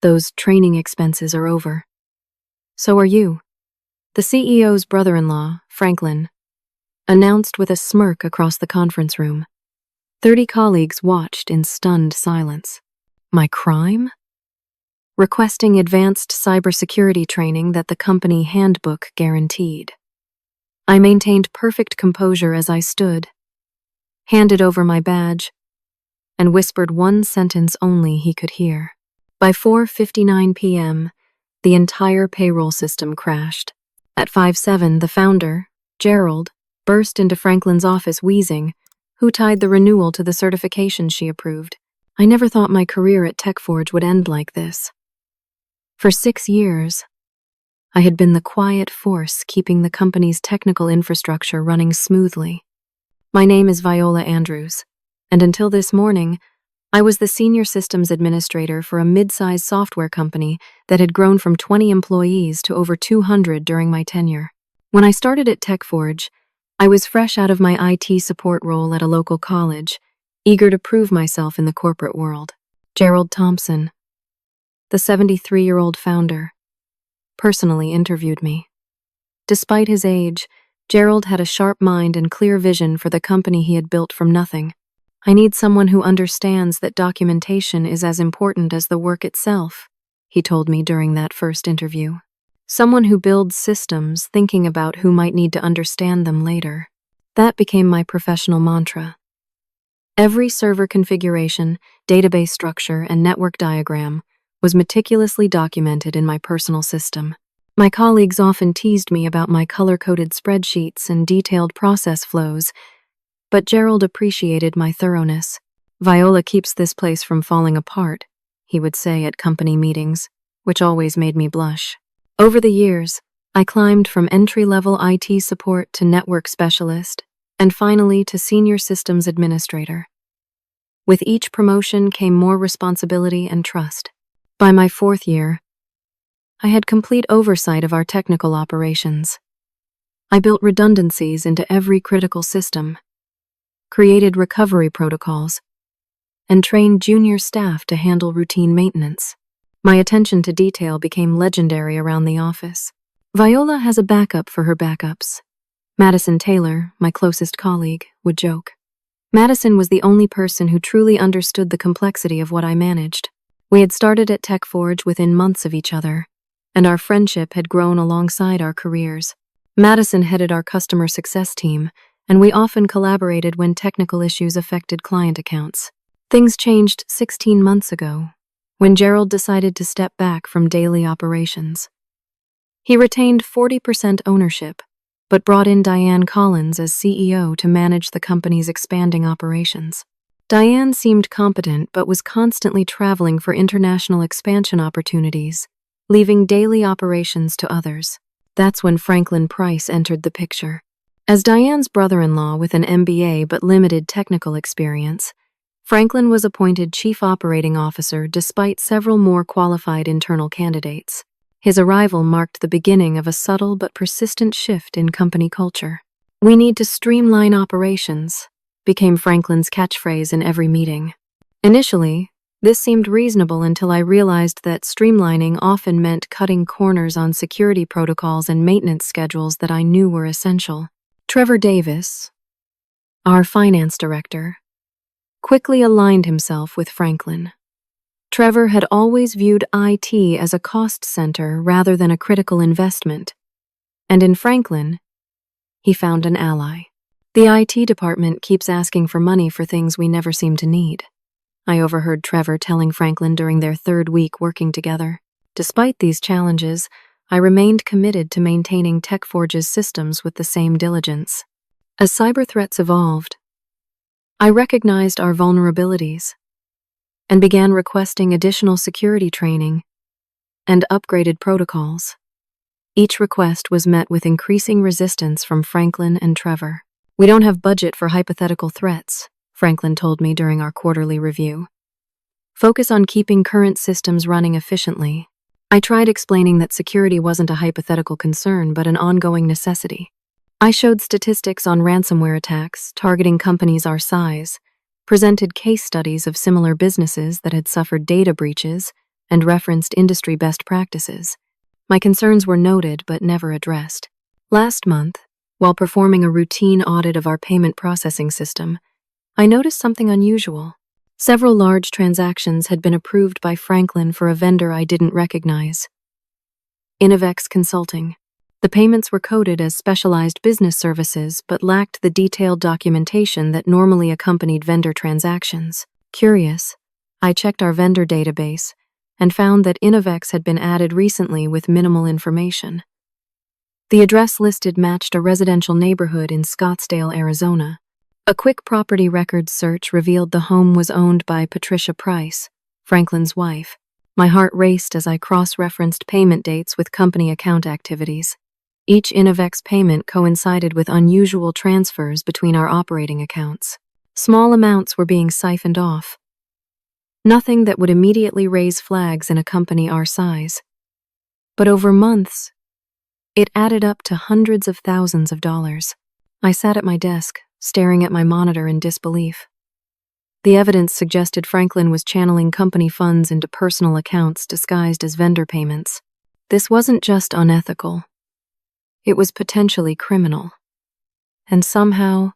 Those training expenses are over. So are you. The CEO's brother-in-law, Franklin, announced with a smirk across the conference room. 30 colleagues watched in stunned silence. My crime? Requesting advanced cybersecurity training that the company handbook guaranteed. I maintained perfect composure as I stood, handed over my badge, and whispered one sentence only he could hear. By 4:59 p.m., the entire payroll system crashed. At 5:07, the founder, Gerald, burst into Franklin's office wheezing, who tied the renewal to the certification she approved. I never thought my career at TechForge would end like this. For 6 years, I had been the quiet force keeping the company's technical infrastructure running smoothly. My name is Viola Andrews, and until this morning, I was the senior systems administrator for a mid-sized software company that had grown from 20 employees to over 200 during my tenure. When I started at TechForge, I was fresh out of my IT support role at a local college, eager to prove myself in the corporate world. Gerald Thompson, the 73-year-old founder, personally interviewed me. Despite his age, Gerald had a sharp mind and clear vision for the company he had built from nothing. I need someone who understands that documentation is as important as the work itself, he told me during that first interview. Someone who builds systems thinking about who might need to understand them later. That became my professional mantra. Every server configuration, database structure, and network diagram was meticulously documented in my personal system. My colleagues often teased me about my color-coded spreadsheets and detailed process flows, but Gerald appreciated my thoroughness. Viola keeps this place from falling apart, he would say at company meetings, which always made me blush. Over the years, I climbed from entry-level IT support to network specialist, and finally to senior systems administrator. With each promotion came more responsibility and trust. By my 4th year, I had complete oversight of our technical operations. I built redundancies into every critical system, created recovery protocols, and trained junior staff to handle routine maintenance. My attention to detail became legendary around the office. Viola has a backup for her backups. Madison Taylor, my closest colleague, would joke. Madison was the only person who truly understood the complexity of what I managed. We had started at TechForge within months of each other, and our friendship had grown alongside our careers. Madison headed our customer success team, and we often collaborated when technical issues affected client accounts. Things changed 16 months ago, when Gerald decided to step back from daily operations. He retained 40% ownership, but brought in Diane Collins as CEO to manage the company's expanding operations. Diane seemed competent but was constantly traveling for international expansion opportunities, leaving daily operations to others. That's when Franklin Price entered the picture. As Diane's brother-in-law with an MBA but limited technical experience, Franklin was appointed Chief Operating Officer despite several more qualified internal candidates. His arrival marked the beginning of a subtle but persistent shift in company culture. "We need to streamline operations," became Franklin's catchphrase in every meeting. Initially, this seemed reasonable until I realized that streamlining often meant cutting corners on security protocols and maintenance schedules that I knew were essential. Trevor Davis, our finance director, quickly aligned himself with Franklin. Trevor had always viewed IT as a cost center rather than a critical investment, and in Franklin, he found an ally. "The IT department keeps asking for money for things we never seem to need," I overheard Trevor telling Franklin during their 3rd week working together. Despite these challenges, I remained committed to maintaining TechForge's systems with the same diligence. As cyber threats evolved, I recognized our vulnerabilities and began requesting additional security training and upgraded protocols. Each request was met with increasing resistance from Franklin and Trevor. "We don't have budget for hypothetical threats," Franklin told me during our quarterly review. "Focus on keeping current systems running efficiently." I tried explaining that security wasn't a hypothetical concern but an ongoing necessity. I showed statistics on ransomware attacks targeting companies our size, presented case studies of similar businesses that had suffered data breaches, and referenced industry best practices. My concerns were noted but never addressed. Last month, while performing a routine audit of our payment processing system, I noticed something unusual. Several large transactions had been approved by Franklin for a vendor I didn't recognize. Innovex Consulting. The payments were coded as specialized business services but lacked the detailed documentation that normally accompanied vendor transactions. Curious, I checked our vendor database and found that Innovex had been added recently with minimal information. The address listed matched a residential neighborhood in Scottsdale, Arizona. A quick property records search revealed the home was owned by Patricia Price, Franklin's wife. My heart raced as I cross-referenced payment dates with company account activities. Each Innovex payment coincided with unusual transfers between our operating accounts. Small amounts were being siphoned off. Nothing that would immediately raise flags in a company our size. But over months, it added up to hundreds of thousands of dollars. I sat at my desk, staring at my monitor in disbelief. The evidence suggested Franklin was channeling company funds into personal accounts disguised as vendor payments. This wasn't just unethical. It was potentially criminal. And somehow,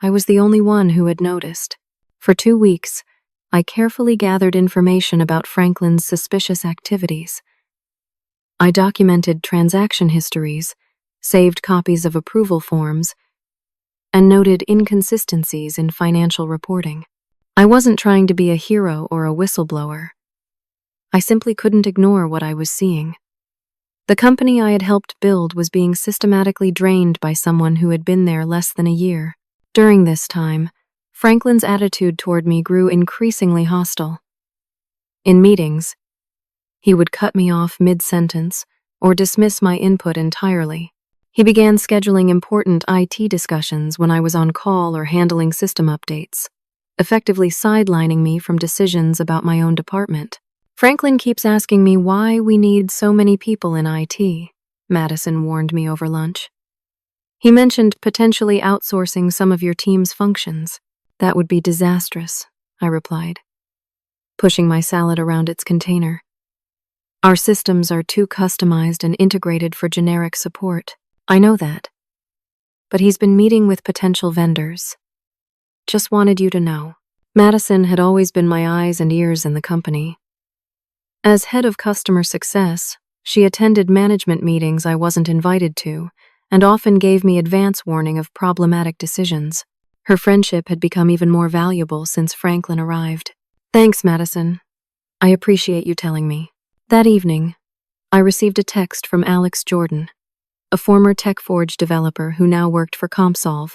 I was the only one who had noticed. For 2 weeks, I carefully gathered information about Franklin's suspicious activities. I documented transaction histories, saved copies of approval forms, and noted inconsistencies in financial reporting. I wasn't trying to be a hero or a whistleblower. I simply couldn't ignore what I was seeing. The company I had helped build was being systematically drained by someone who had been there less than a year. During this time, Franklin's attitude toward me grew increasingly hostile. In meetings, he would cut me off mid-sentence or dismiss my input entirely. He began scheduling important IT discussions when I was on call or handling system updates, effectively sidelining me from decisions about my own department. Franklin keeps asking me why we need so many people in IT, Madison warned me over lunch. He mentioned potentially outsourcing some of your team's functions. That would be disastrous, I replied, pushing my salad around its container. Our systems are too customized and integrated for generic support. I know that. But he's been meeting with potential vendors. Just wanted you to know. Madison had always been my eyes and ears in the company. As head of customer success, she attended management meetings I wasn't invited to and often gave me advance warning of problematic decisions. Her friendship had become even more valuable since Franklin arrived. Thanks, Madison. I appreciate you telling me. That evening, I received a text from Alex Jordan, a former TechForge developer who now worked for CompSolve,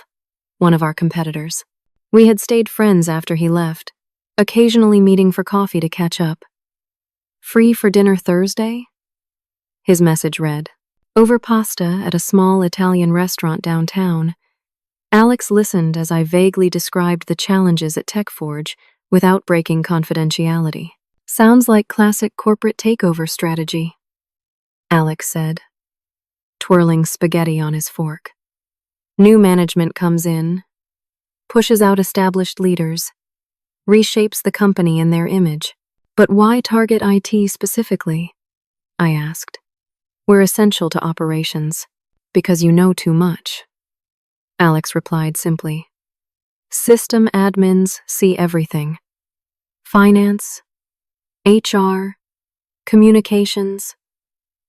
one of our competitors. We had stayed friends after he left, occasionally meeting for coffee to catch up. Free for dinner Thursday? His message read. Over pasta at a small Italian restaurant downtown, Alex listened as I vaguely described the challenges at TechForge without breaking confidentiality. Sounds like classic corporate takeover strategy, Alex said, twirling spaghetti on his fork. New management comes in, pushes out established leaders, reshapes the company in their image. But why target IT specifically? I asked. We're essential to operations, because you know too much. Alex replied simply. System admins see everything. Finance, HR, communications.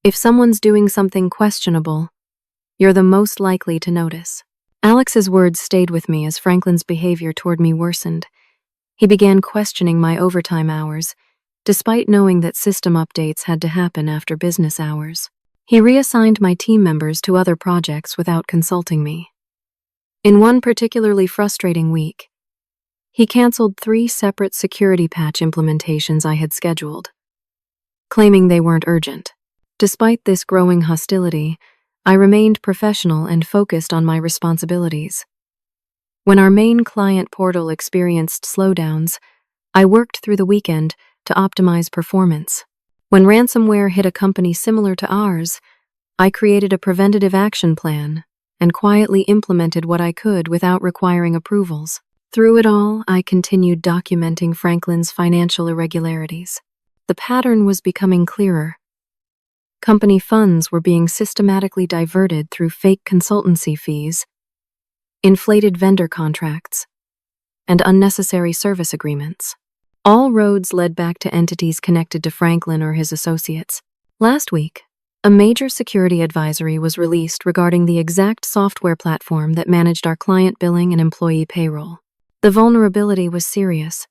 If someone's doing something questionable, you're the most likely to notice. Alex's words stayed with me as Franklin's behavior toward me worsened. He began questioning my overtime hours, despite knowing that system updates had to happen after business hours. He reassigned my team members to other projects without consulting me. In one particularly frustrating week, he canceled 3 separate security patch implementations I had scheduled, claiming they weren't urgent. Despite this growing hostility, I remained professional and focused on my responsibilities. When our main client portal experienced slowdowns, I worked through the weekend to optimize performance. When ransomware hit a company similar to ours, I created a preventative action plan and quietly implemented what I could without requiring approvals. Through it all, I continued documenting Franklin's financial irregularities. the pattern was becoming clearer. Company funds were being systematically diverted through fake consultancy fees, inflated vendor contracts, and unnecessary service agreements. All roads led back to entities connected to Franklin or his associates. Last week, a major security advisory was released regarding the exact software platform that managed our client billing and employee payroll. The vulnerability was serious.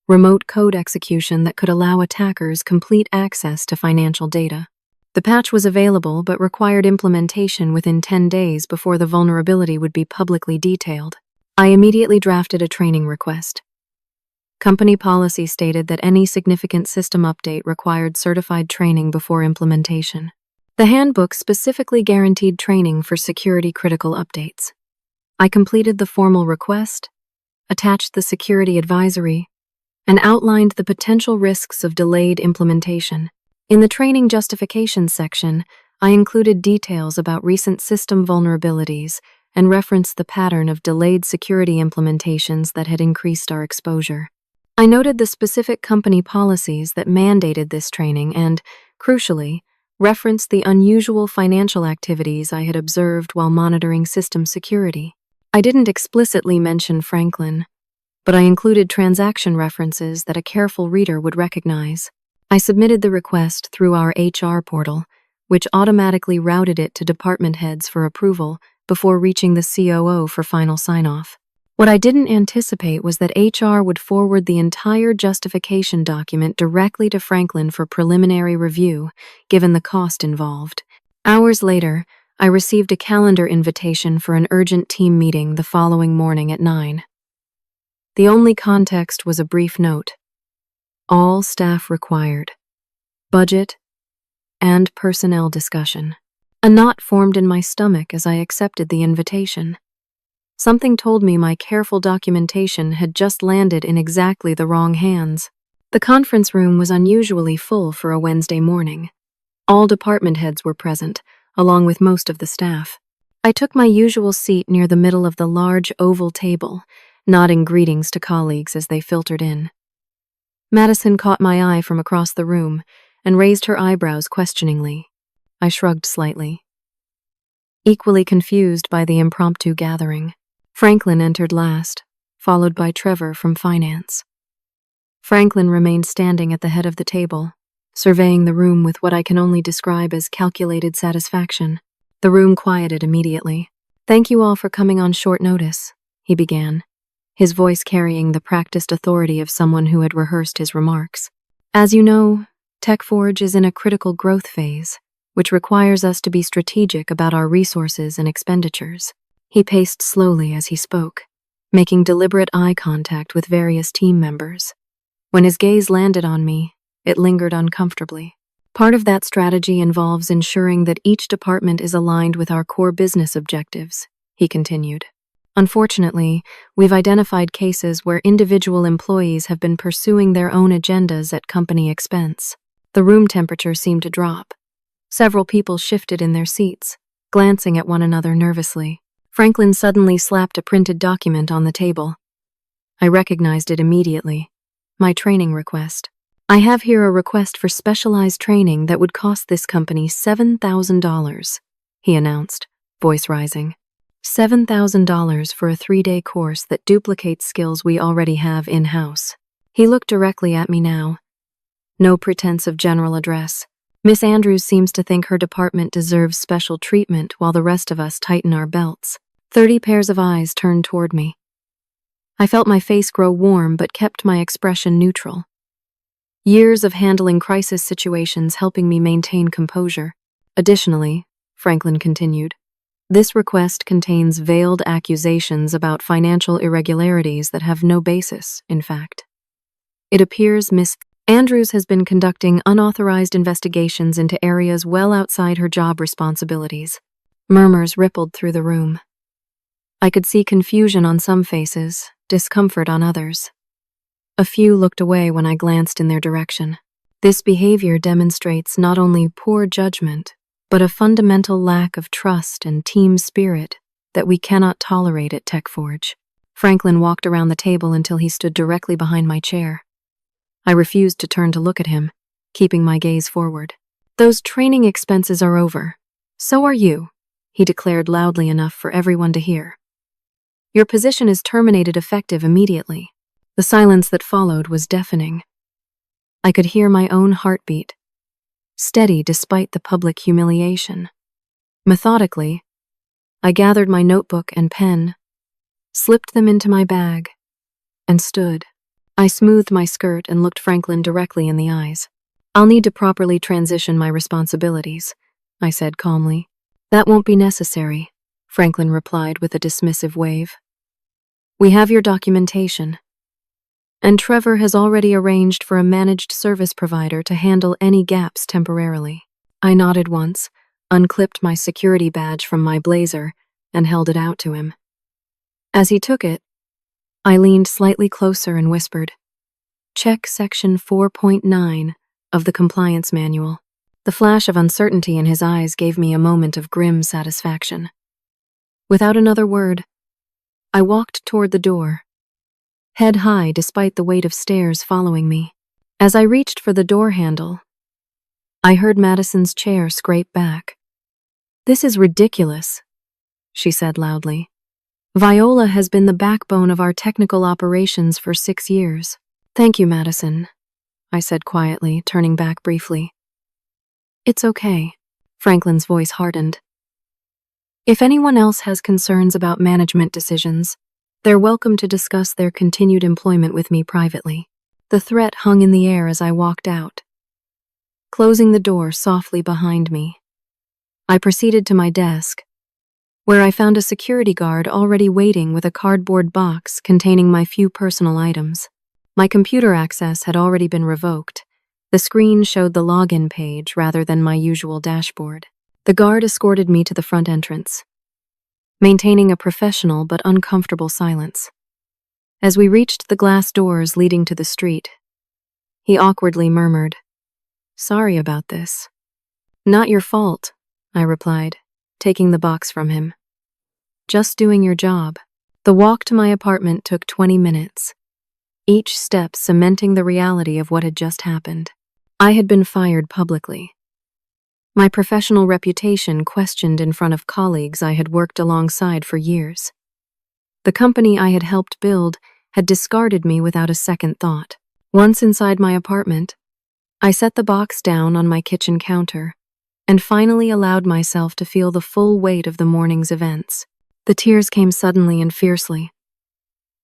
Remote code execution that could allow attackers complete access to financial data. The patch was available but required implementation within 10 days before the vulnerability would be publicly detailed. I immediately drafted a training request. Company policy stated that any significant system update required certified training before implementation. The handbook specifically guaranteed training for security-critical updates. I completed the formal request, attached the security advisory, and outlined the potential risks of delayed implementation. In the training justification section, I included details about recent system vulnerabilities and referenced the pattern of delayed security implementations that had increased our exposure. I noted the specific company policies that mandated this training and, crucially, referenced the unusual financial activities I had observed while monitoring system security. I didn't explicitly mention Franklin, but I included transaction references that a careful reader would recognize. I submitted the request through our HR portal, which automatically routed it to department heads for approval before reaching the COO for final sign-off. What I didn't anticipate was that HR would forward the entire justification document directly to Franklin for preliminary review, given the cost involved. Hours later, I received a calendar invitation for an urgent team meeting the following morning at 9. The only context was a brief note. All staff required. Budget and personnel discussion. A knot formed in my stomach as I accepted the invitation. Something told me my careful documentation had just landed in exactly the wrong hands. The conference room was unusually full for a Wednesday morning. All department heads were present, along with most of the staff. I took my usual seat near the middle of the large oval table, nodding greetings to colleagues as they filtered in. Madison caught my eye from across the room and raised her eyebrows questioningly. I shrugged slightly. Equally confused by the impromptu gathering, Franklin entered last, followed by Trevor from finance. Franklin remained standing at the head of the table, surveying the room with what I can only describe as calculated satisfaction. The room quieted immediately. "Thank you all for coming on short notice," he began, his voice carrying the practiced authority of someone who had rehearsed his remarks. "As you know, TechForge is in a critical growth phase, which requires us to be strategic about our resources and expenditures." He paced slowly as he spoke, making deliberate eye contact with various team members. When his gaze landed on me, it lingered uncomfortably. "Part of that strategy involves ensuring that each department is aligned with our core business objectives," he continued. "Unfortunately, we've identified cases where individual employees have been pursuing their own agendas at company expense." The room temperature seemed to drop. Several people shifted in their seats, glancing at one another nervously. Franklin suddenly slapped a printed document on the table. I recognized it immediately. My training request. "I have here a request for specialized training that would cost this company $7,000, he announced, voice rising. $7,000 for a 3-day course that duplicates skills we already have in-house. He looked directly at me now. No pretense of general address. "Miss Andrews seems to think her department deserves special treatment while the rest of us tighten our belts." 30 pairs of eyes turned toward me. I felt my face grow warm but kept my expression neutral. Years of handling crisis situations helping me maintain composure. "Additionally," Franklin continued, "this request contains veiled accusations about financial irregularities that have no basis, in fact. It appears Miss Andrews has been conducting unauthorized investigations into areas well outside her job responsibilities." Murmurs rippled through the room. I could see confusion on some faces, discomfort on others. A few looked away when I glanced in their direction. This behavior demonstrates not only poor judgment, but a fundamental lack of trust and team spirit that we cannot tolerate at TechForge. Franklin walked around the table until he stood directly behind my chair. I refused to turn to look at him, keeping my gaze forward. Those training expenses are over. So are you, he declared loudly enough for everyone to hear. Your position is terminated effective immediately. The silence that followed was deafening. I could hear my own heartbeat, steady despite the public humiliation. Methodically, I gathered my notebook and pen, slipped them into my bag, and stood. I smoothed my skirt and looked Franklin directly in the eyes. I'll need to properly transition my responsibilities, I said calmly. That won't be necessary, Franklin replied with a dismissive wave. We have your documentation. And Trevor has already arranged for a managed service provider to handle any gaps temporarily. I nodded once, unclipped my security badge from my blazer, and held it out to him. As he took it, I leaned slightly closer and whispered, "Check section 4.9 of the compliance manual." The flash of uncertainty in his eyes gave me a moment of grim satisfaction. Without another word, I walked toward the door, head high despite the weight of stairs following me. As I reached for the door handle, I heard Madison's chair scrape back. "This is ridiculous," she said loudly. "Viola has been the backbone of our technical operations for 6 years. Thank you, Madison," I said quietly, turning back briefly. "It's okay," Franklin's voice hardened. "If anyone else has concerns about management decisions, they're welcome to discuss their continued employment with me privately." The threat hung in the air as I walked out. Closing the door softly behind me, I proceeded to my desk, where I found a security guard already waiting with a cardboard box containing my few personal items. My computer access had already been revoked. The screen showed the login page rather than my usual dashboard. The guard escorted me to the front entrance, maintaining a professional but uncomfortable silence. As we reached the glass doors leading to the street, he awkwardly murmured, "Sorry about this." "Not your fault," I replied, taking the box from him. "Just doing your job." The walk to my apartment took 20 minutes, each step cementing the reality of what had just happened. I had been fired publicly. My professional reputation questioned in front of colleagues I had worked alongside for years. The company I had helped build had discarded me without a second thought. Once inside my apartment, I set the box down on my kitchen counter and finally allowed myself to feel the full weight of the morning's events. The tears came suddenly and fiercely.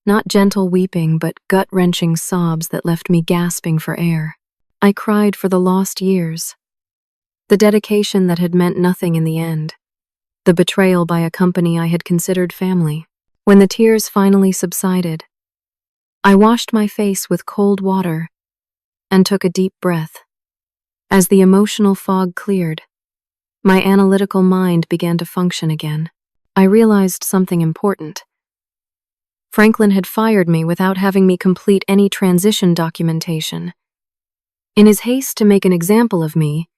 Not gentle weeping, but gut-wrenching sobs that left me gasping for air. I cried for the lost years, the dedication that had meant nothing in the end, the betrayal by a company I had considered family. When the tears finally subsided, I washed my face with cold water and took a deep breath. As the emotional fog cleared, my analytical mind began to function again. I realized something important. Franklin had fired me without having me complete any transition documentation. In his haste to make an example of me,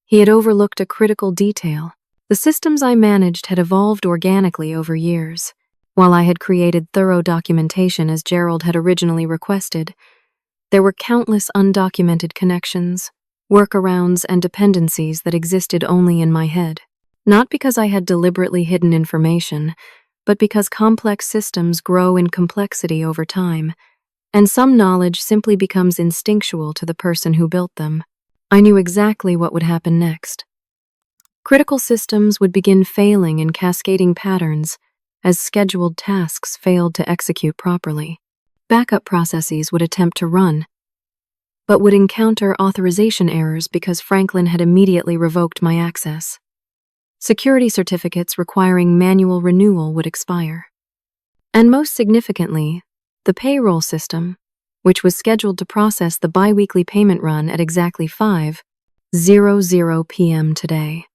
he had overlooked a critical detail. The systems I managed had evolved organically over years. While I had created thorough documentation as Gerald had originally requested, there were countless undocumented connections, workarounds, and dependencies that existed only in my head. Not because I had deliberately hidden information, but because complex systems grow in complexity over time, and some knowledge simply becomes instinctual to the person who built them. I knew exactly what would happen next. Critical systems would begin failing in cascading patterns as scheduled tasks failed to execute properly. Backup processes would attempt to run, but would encounter authorization errors because Franklin had immediately revoked my access. Security certificates requiring manual renewal would expire. And most significantly, the payroll system, which was scheduled to process the bi-weekly payment run at exactly 5:00 p.m. today,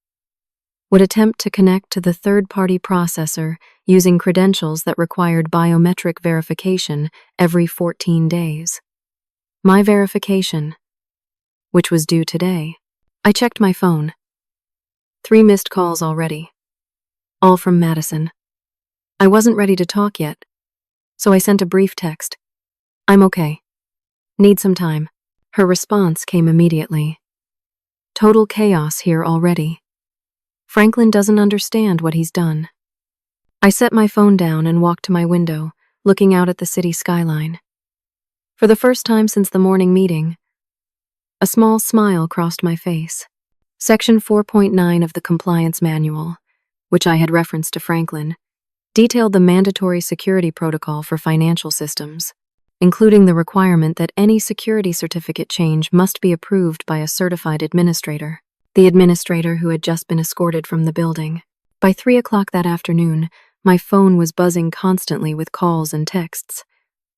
would attempt to connect to the third-party processor using credentials that required biometric verification every 14 days. My verification, which was due today. I checked my phone. 3 missed calls already, all from Madison. I wasn't ready to talk yet, so I sent a brief text. "I'm okay. Need some time. Her response came immediately. Total chaos here already. Franklin doesn't understand what he's done. I set my phone down and walked to my window, looking out at the city skyline. For the first time since the morning meeting, a small smile crossed my face. Section 4.9 of the Compliance Manual, which I had referenced to Franklin, detailed the mandatory security protocol for financial systems, including the requirement that any security certificate change must be approved by a certified administrator, the administrator who had just been escorted from the building. By 3 o'clock that afternoon, my phone was buzzing constantly with calls and texts.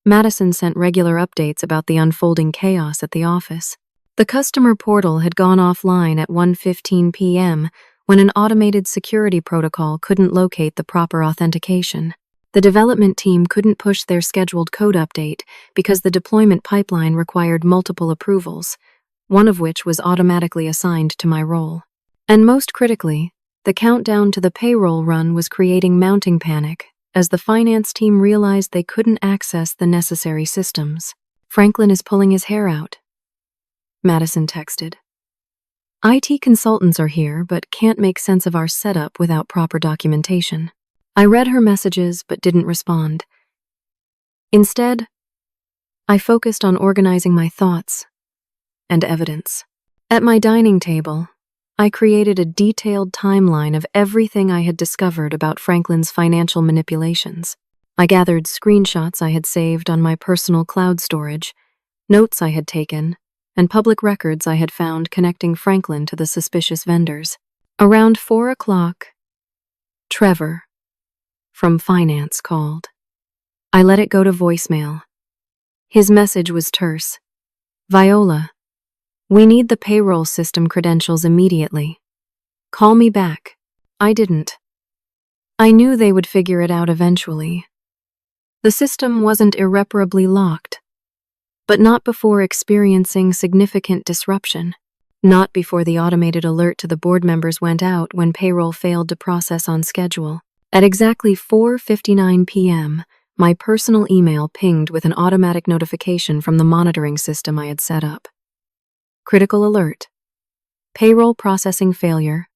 Madison sent regular updates about the unfolding chaos at the office. The customer portal had gone offline at 1:15 p.m. when an automated security protocol couldn't locate the proper authentication. The development team couldn't push their scheduled code update because the deployment pipeline required multiple approvals, one of which was automatically assigned to my role. And most critically, the countdown to the payroll run was creating mounting panic as the finance team realized they couldn't access the necessary systems. Franklin is pulling his hair out, Madison texted. IT consultants are here but can't make sense of our setup without proper documentation. I read her messages but didn't respond. Instead, I focused on organizing my thoughts and evidence. At my dining table, I created a detailed timeline of everything I had discovered about Franklin's financial manipulations. I gathered screenshots I had saved on my personal cloud storage, notes I had taken, and public records I had found connecting Franklin to the suspicious vendors. Around 4 o'clock, Trevor, from finance, called. I let it go to voicemail. His message was terse. Viola, we need the payroll system credentials immediately. Call me back. I didn't. I knew they would figure it out eventually. The system wasn't irreparably locked, but not before experiencing significant disruption. Not before the automated alert to the board members went out when payroll failed to process on schedule. At exactly 4:59 p.m., my personal email pinged with an automatic notification from the monitoring system I had set up. Critical alert. Payroll processing failure.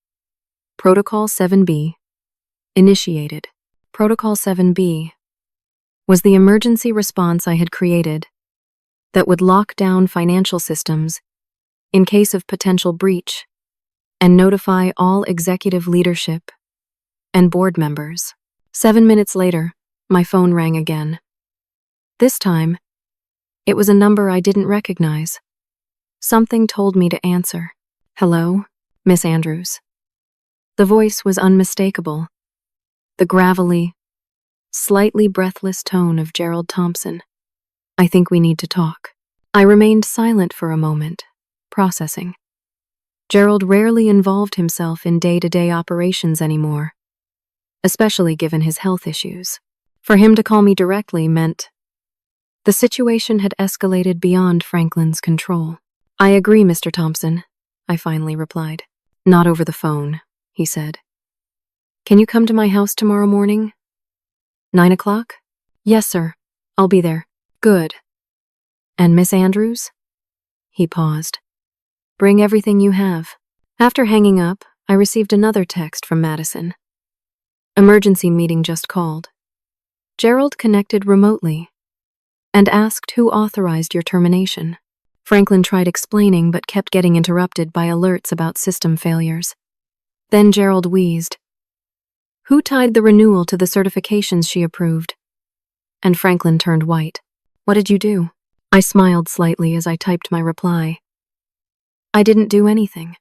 Protocol 7B. Initiated. Protocol 7B was the emergency response I had created that would lock down financial systems in case of potential breach and notify all executive leadership and board members. 7 minutes later, my phone rang again. This time, it was a number I didn't recognize. Something told me to answer. Hello, Miss Andrews. The voice was unmistakable. The gravelly, slightly breathless tone of Gerald Thompson. I think we need to talk. I remained silent for a moment, processing. Gerald rarely involved himself in day-to-day operations anymore, especially given his health issues. For him to call me directly meant the situation had escalated beyond Franklin's control. I agree, Mr. Thompson, I finally replied. Not over the phone, he said. Can you come to my house tomorrow morning? 9 o'clock? Yes, sir. I'll be there. Good. And Miss Andrews? He paused. Bring everything you have. After hanging up, I received another text from Madison. Emergency meeting just called. Gerald connected remotely and asked who authorized your termination. Franklin tried explaining but kept getting interrupted by alerts about system failures. Then Gerald wheezed. Who tied the renewal to the certifications she approved? And Franklin turned white. What did you do? I smiled slightly as I typed my reply. I didn't do anything.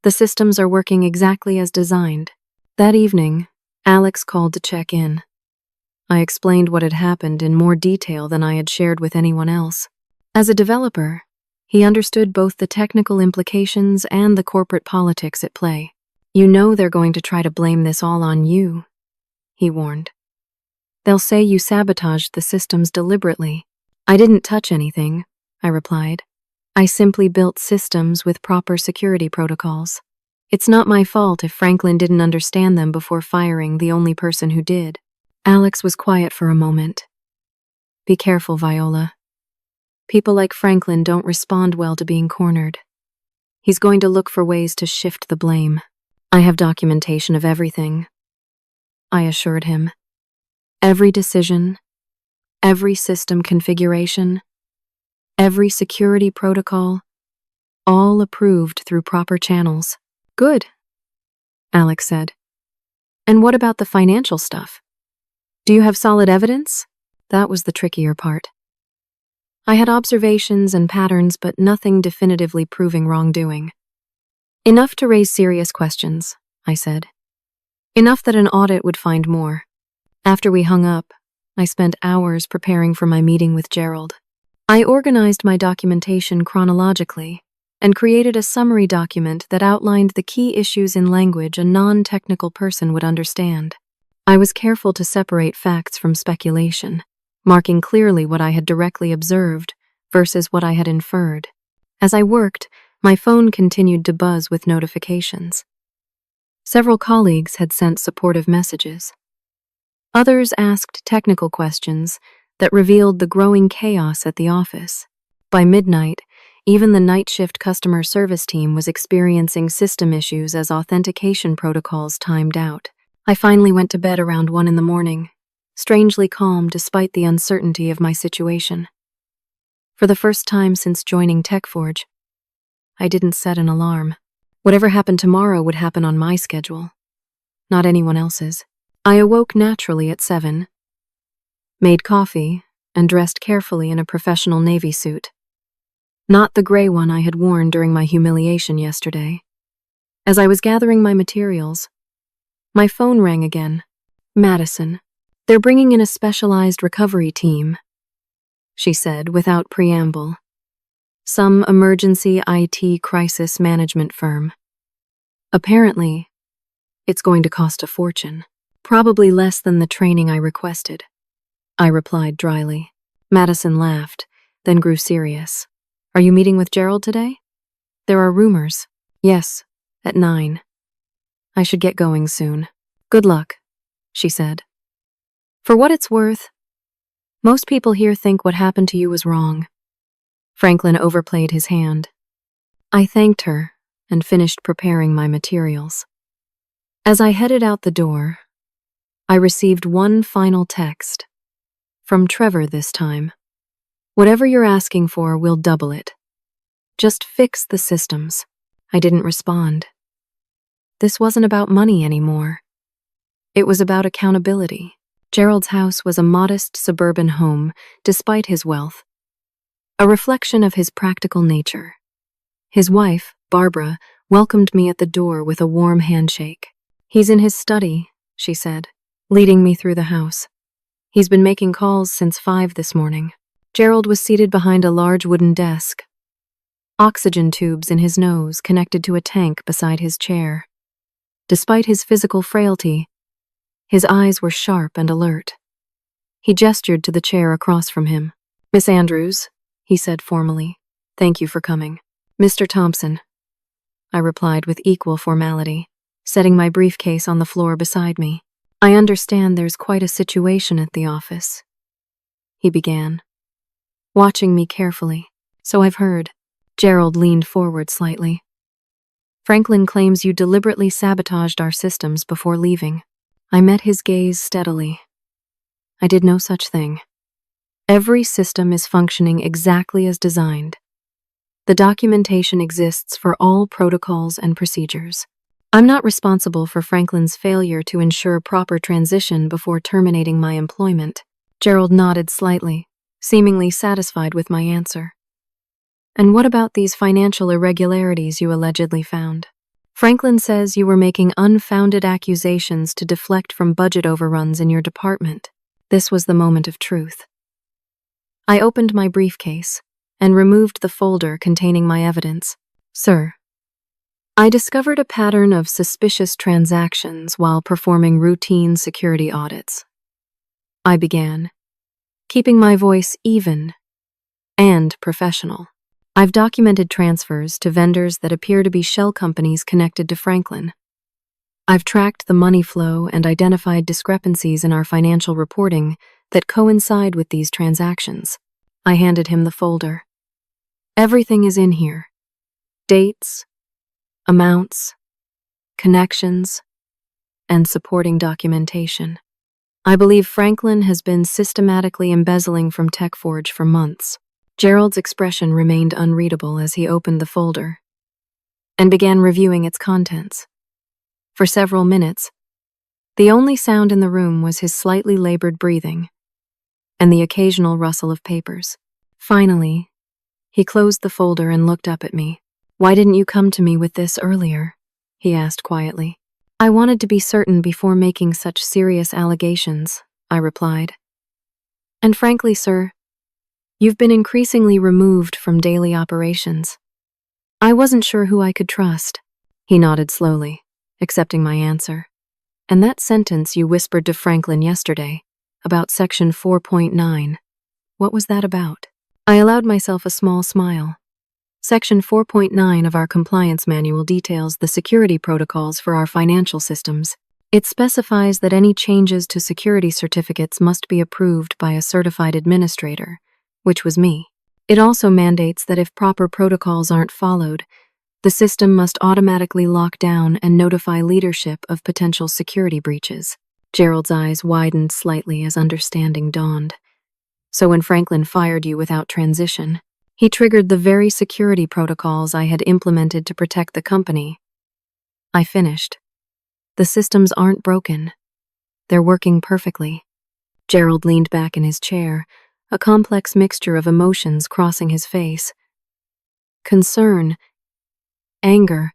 The systems are working exactly as designed. That evening, Alex called to check in. I explained what had happened in more detail than I had shared with anyone else. As a developer, he understood both the technical implications and the corporate politics at play. You know they're going to try to blame this all on you, he warned. They'll say you sabotaged the systems deliberately. I didn't touch anything, I replied. I simply built systems with proper security protocols. It's not my fault if Franklin didn't understand them before firing the only person who did. Alex was quiet for a moment. Be careful, Viola. People like Franklin don't respond well to being cornered. He's going to look for ways to shift the blame. I have documentation of everything, I assured him. Every decision, every system configuration, every security protocol, all approved through proper channels. Good, Alex said. And what about the financial stuff? Do you have solid evidence? That was the trickier part. I had observations and patterns, but nothing definitively proving wrongdoing. Enough to raise serious questions, I said. Enough that an audit would find more. After we hung up, I spent hours preparing for my meeting with Gerald. I organized my documentation chronologically and created a summary document that outlined the key issues in language a non-technical person would understand. I was careful to separate facts from speculation, marking clearly what I had directly observed versus what I had inferred. As I worked, my phone continued to buzz with notifications. Several colleagues had sent supportive messages. Others asked technical questions that revealed the growing chaos at the office. By midnight, even the night shift customer service team was experiencing system issues as authentication protocols timed out. I finally went to bed around 1 a.m, strangely calm despite the uncertainty of my situation. For the first time since joining TechForge, I didn't set an alarm. Whatever happened tomorrow would happen on my schedule, not anyone else's. I awoke naturally at 7, made coffee, and dressed carefully in a professional navy suit. Not the gray one I had worn during my humiliation yesterday. As I was gathering my materials, my phone rang again. Madison, they're bringing in a specialized recovery team, she said without preamble. Some emergency IT crisis management firm. Apparently, it's going to cost a fortune. Probably less than the training I requested, I replied dryly. Madison laughed, then grew serious. Are you meeting with Gerald today? There are rumors. Yes, at 9. I should get going soon. Good luck, she said. For what it's worth, most people here think what happened to you was wrong. Franklin overplayed his hand. I thanked her and finished preparing my materials. As I headed out the door, I received one final text. From Trevor this time. Whatever you're asking for, we'll double it. Just fix the systems. I didn't respond. This wasn't about money anymore. It was about accountability. Gerald's house was a modest suburban home, despite his wealth. A reflection of his practical nature. His wife, Barbara, welcomed me at the door with a warm handshake. He's in his study, she said, leading me through the house. He's been making calls since 5 this morning. Gerald was seated behind a large wooden desk. Oxygen tubes in his nose connected to a tank beside his chair. Despite his physical frailty, his eyes were sharp and alert. He gestured to the chair across from him. Miss Andrews, he said formally, thank you for coming. Mr. Thompson, I replied with equal formality, setting my briefcase on the floor beside me. I understand there's quite a situation at the office, he began, watching me carefully. So I've heard. Gerald leaned forward slightly. Franklin claims you deliberately sabotaged our systems before leaving. I met his gaze steadily. I did no such thing. Every system is functioning exactly as designed. The documentation exists for all protocols and procedures. I'm not responsible for Franklin's failure to ensure proper transition before terminating my employment. Gerald nodded slightly, seemingly satisfied with my answer. And what about these financial irregularities you allegedly found? Franklin says you were making unfounded accusations to deflect from budget overruns in your department. This was the moment of truth. I opened my briefcase and removed the folder containing my evidence. Sir, I discovered a pattern of suspicious transactions while performing routine security audits. I began, keeping my voice even and professional. I've documented transfers to vendors that appear to be shell companies connected to Franklin. I've tracked the money flow and identified discrepancies in our financial reporting that coincide with these transactions. I handed him the folder. Everything is in here. Dates, amounts, connections, and supporting documentation. I believe Franklin has been systematically embezzling from TechForge for months. Gerald's expression remained unreadable as he opened the folder and began reviewing its contents. For several minutes, the only sound in the room was his slightly labored breathing and the occasional rustle of papers. Finally, he closed the folder and looked up at me. "Why didn't you come to me with this earlier?" he asked quietly. "I wanted to be certain before making such serious allegations," I replied. "And frankly, sir, you've been increasingly removed from daily operations. I wasn't sure who I could trust." He nodded slowly, accepting my answer. "And that sentence you whispered to Franklin yesterday, about Section 4.9, what was that about?" I allowed myself a small smile. Section 4.9 of our compliance manual details the security protocols for our financial systems. It specifies that any changes to security certificates must be approved by a certified administrator, which was me. It also mandates that if proper protocols aren't followed, the system must automatically lock down and notify leadership of potential security breaches. Gerald's eyes widened slightly as understanding dawned. "So when Franklin fired you without transition, he triggered the very security protocols I had implemented to protect the company." I finished. "The systems aren't broken. They're working perfectly." Gerald leaned back in his chair, a complex mixture of emotions crossing his face. Concern, anger,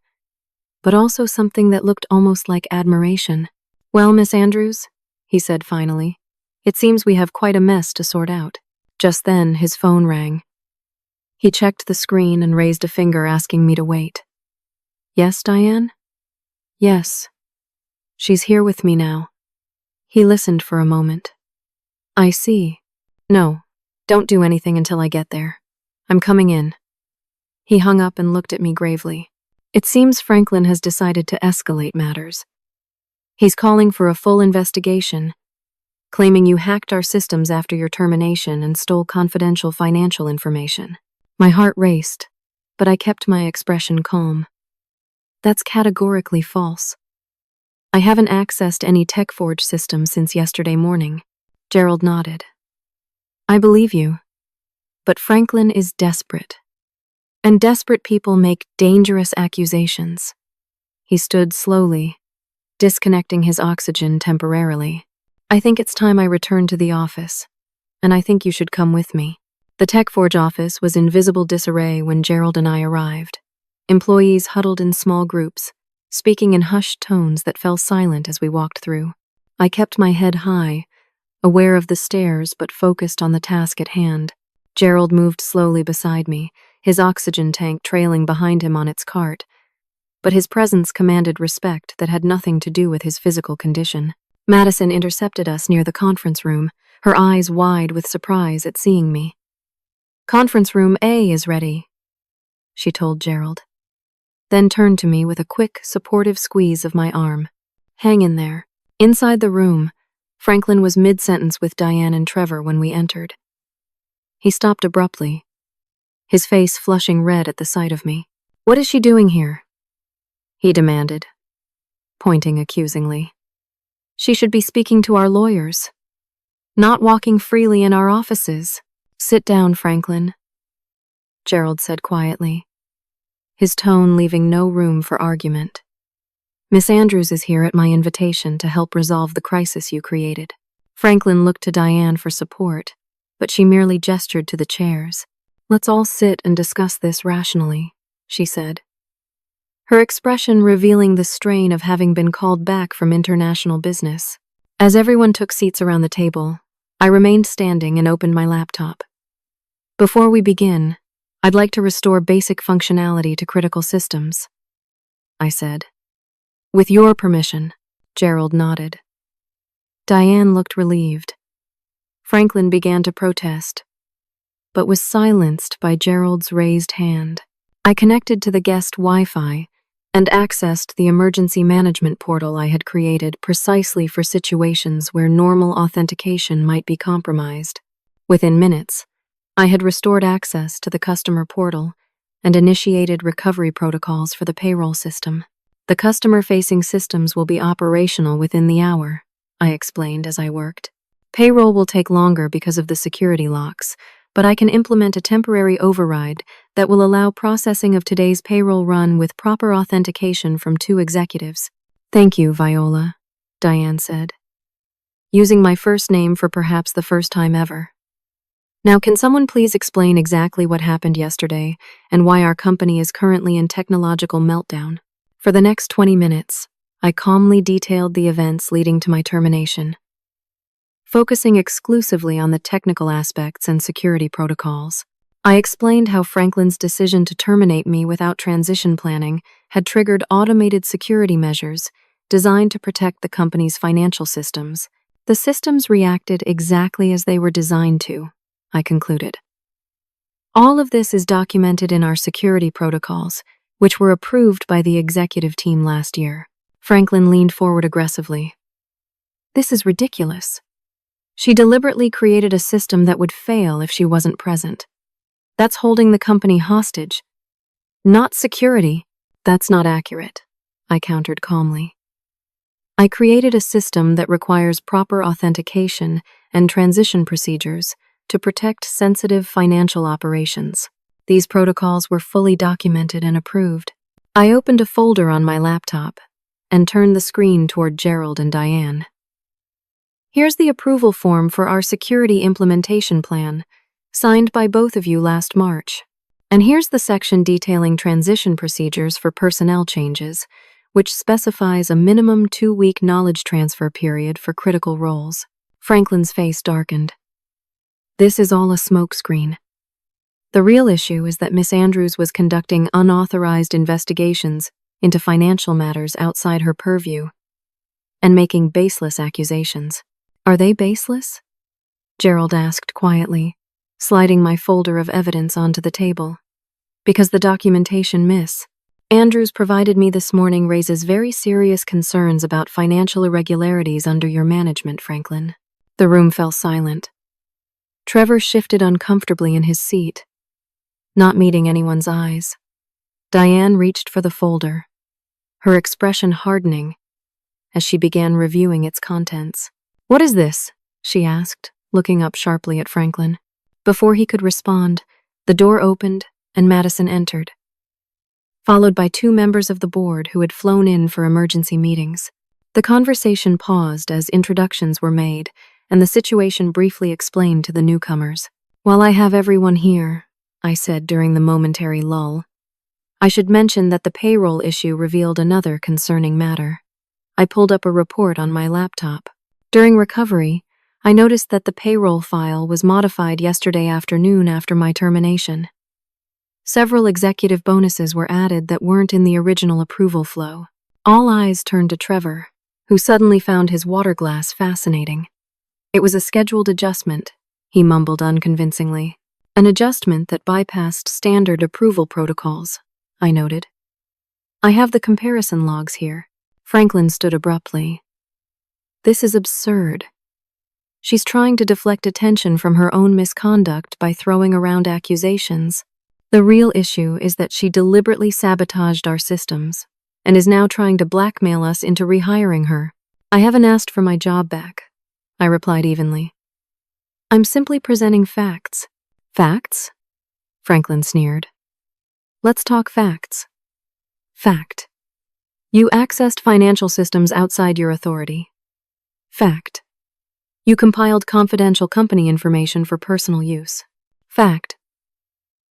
but also something that looked almost like admiration. "Well, Miss Andrews," he said finally, "it seems we have quite a mess to sort out." Just then, his phone rang. He checked the screen and raised a finger asking me to wait. "Yes, Diane?" "Yes. She's here with me now." He listened for a moment. "I see. No, don't do anything until I get there. I'm coming in." He hung up and looked at me gravely. "It seems Franklin has decided to escalate matters. He's calling for a full investigation, claiming you hacked our systems after your termination and stole confidential financial information." My heart raced, but I kept my expression calm. "That's categorically false. I haven't accessed any TechForge system since yesterday morning." Gerald nodded. "I believe you, but Franklin is desperate, and desperate people make dangerous accusations." He stood slowly, disconnecting his oxygen temporarily. "I think it's time I return to the office, and I think you should come with me." The TechForge office was in visible disarray when Gerald and I arrived. Employees huddled in small groups, speaking in hushed tones that fell silent as we walked through. I kept my head high, aware of the stares but focused on the task at hand. Gerald moved slowly beside me, his oxygen tank trailing behind him on its cart, but his presence commanded respect that had nothing to do with his physical condition. Madison intercepted us near the conference room, her eyes wide with surprise at seeing me. "Conference room A is ready," she told Gerald, then turned to me with a quick, supportive squeeze of my arm. "Hang in there." Inside the room, Franklin was mid-sentence with Diane and Trevor when we entered. He stopped abruptly, his face flushing red at the sight of me. "What is she doing here?" he demanded, pointing accusingly. "She should be speaking to our lawyers, not walking freely in our offices." "Sit down, Franklin," Gerald said quietly, his tone leaving no room for argument. "Miss Andrews is here at my invitation to help resolve the crisis you created." Franklin looked to Diane for support, but she merely gestured to the chairs. "Let's all sit and discuss this rationally," she said, her expression revealing the strain of having been called back from international business. As everyone took seats around the table, I remained standing and opened my laptop. "Before we begin, I'd like to restore basic functionality to critical systems," I said. "With your permission," Gerald nodded. Diane looked relieved. Franklin began to protest, but was silenced by Gerald's raised hand. I connected to the guest Wi-Fi and accessed the emergency management portal I had created precisely for situations where normal authentication might be compromised. Within minutes, I had restored access to the customer portal and initiated recovery protocols for the payroll system. The customer-facing systems will be operational within the hour, I explained as I worked. Payroll will take longer because of the security locks, but I can implement a temporary override that will allow processing of today's payroll run with proper authentication from 2 executives. Thank you, Viola, Diane said, using my first name for perhaps the first time ever. Now, can someone please explain exactly what happened yesterday and why our company is currently in technological meltdown? For the next 20 minutes, I calmly detailed the events leading to my termination, focusing exclusively on the technical aspects and security protocols. I explained how Franklin's decision to terminate me without transition planning had triggered automated security measures designed to protect the company's financial systems. The systems reacted exactly as they were designed to, I concluded. All of this is documented in our security protocols, which were approved by the executive team last year. Franklin leaned forward aggressively. This is ridiculous. She deliberately created a system that would fail if she wasn't present. That's holding the company hostage. Not security. That's not accurate, I countered calmly. I created a system that requires proper authentication and transition procedures to protect sensitive financial operations. These protocols were fully documented and approved. I opened a folder on my laptop and turned the screen toward Gerald and Diane. Here's the approval form for our security implementation plan, signed by both of you last March. And here's the section detailing transition procedures for personnel changes, which specifies a minimum 2-week knowledge transfer period for critical roles. Franklin's face darkened. This is all a smokescreen. The real issue is that Miss Andrews was conducting unauthorized investigations into financial matters outside her purview and making baseless accusations. Are they baseless? Gerald asked quietly, sliding my folder of evidence onto the table. Because the documentation Miss Andrews provided me this morning raises very serious concerns about financial irregularities under your management, Franklin. The room fell silent. Trevor shifted uncomfortably in his seat, not meeting anyone's eyes. Diane reached for the folder, her expression hardening as she began reviewing its contents. What is this? She asked, looking up sharply at Franklin. Before he could respond, the door opened and Madison entered, followed by 2 members of the board who had flown in for emergency meetings. The conversation paused as introductions were made and the situation briefly explained to the newcomers. While I have everyone here, I said during the momentary lull, I should mention that the payroll issue revealed another concerning matter. I pulled up a report on my laptop. During recovery, I noticed that the payroll file was modified yesterday afternoon after my termination. Several executive bonuses were added that weren't in the original approval flow. All eyes turned to Trevor, who suddenly found his water glass fascinating. It was a scheduled adjustment, he mumbled unconvincingly. An adjustment that bypassed standard approval protocols, I noted. I have the comparison logs here. Franklin stood abruptly. This is absurd. She's trying to deflect attention from her own misconduct by throwing around accusations. The real issue is that she deliberately sabotaged our systems and is now trying to blackmail us into rehiring her. I haven't asked for my job back, I replied evenly. I'm simply presenting facts. Facts? Franklin sneered. Let's talk facts. Fact. You accessed financial systems outside your authority. Fact. You compiled confidential company information for personal use. Fact.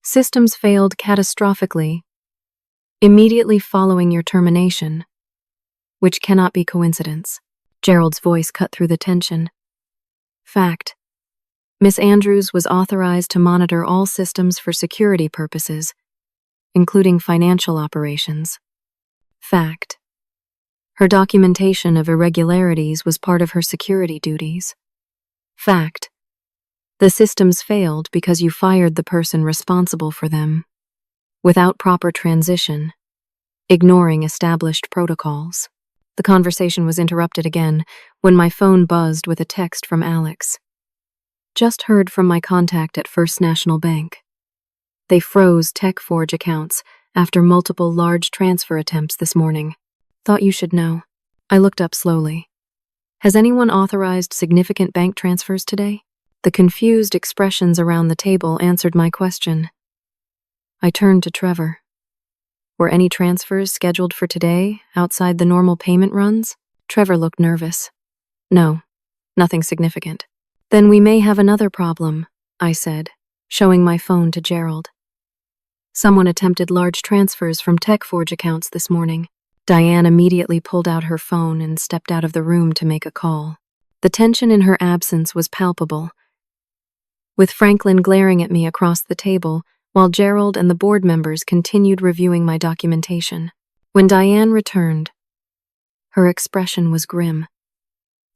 Systems failed catastrophically immediately following your termination, which cannot be coincidence. Gerald's voice cut through the tension. Fact. Miss Andrews was authorized to monitor all systems for security purposes, including financial operations. Fact. Her documentation of irregularities was part of her security duties. Fact. The systems failed because you fired the person responsible for them, without proper transition, ignoring established protocols. The conversation was interrupted again when my phone buzzed with a text from Alex. Just heard from my contact at First National Bank. They froze TechForge accounts after multiple large transfer attempts this morning. Thought you should know. I looked up slowly. Has anyone authorized significant bank transfers today? The confused expressions around the table answered my question. I turned to Trevor. Were any transfers scheduled for today, outside the normal payment runs? Trevor looked nervous. No, nothing significant. Then we may have another problem, I said, showing my phone to Gerald. Someone attempted large transfers from TechForge accounts this morning. Diane immediately pulled out her phone and stepped out of the room to make a call. The tension in her absence was palpable, with Franklin glaring at me across the table while Gerald and the board members continued reviewing my documentation. When Diane returned, her expression was grim.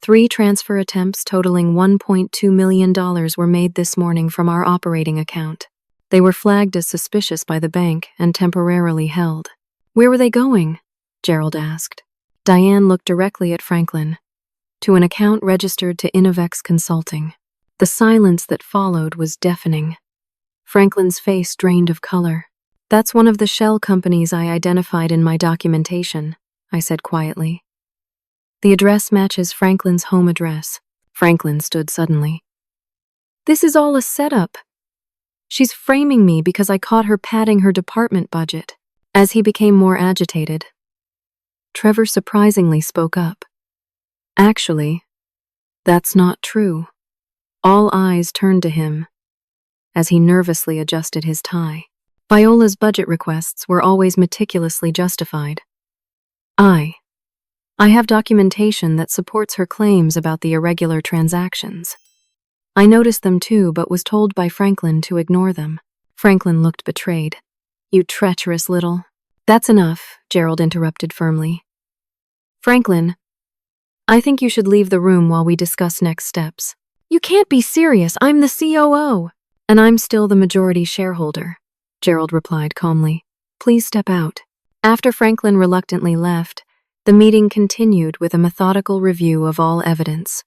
3 transfer attempts totaling $1.2 million were made this morning from our operating account. They were flagged as suspicious by the bank and temporarily held. Where were they going? Gerald asked. Diane looked directly at Franklin. To an account registered to Innovex Consulting. The silence that followed was deafening. Franklin's face drained of color. That's one of the shell companies I identified in my documentation, I said quietly. The address matches Franklin's home address. Franklin stood suddenly. This is all a setup. She's framing me because I caught her padding her department budget. As he became more agitated, Trevor surprisingly spoke up. Actually, that's not true. All eyes turned to him as he nervously adjusted his tie. Viola's budget requests were always meticulously justified. I have documentation that supports her claims about the irregular transactions. I noticed them too, but was told by Franklin to ignore them. Franklin looked betrayed. You treacherous little... That's enough, Gerald interrupted firmly. Franklin, I think you should leave the room while we discuss next steps. You can't be serious. I'm the COO. And I'm still the majority shareholder, Gerald replied calmly. Please step out. After Franklin reluctantly left, the meeting continued with a methodical review of all evidence.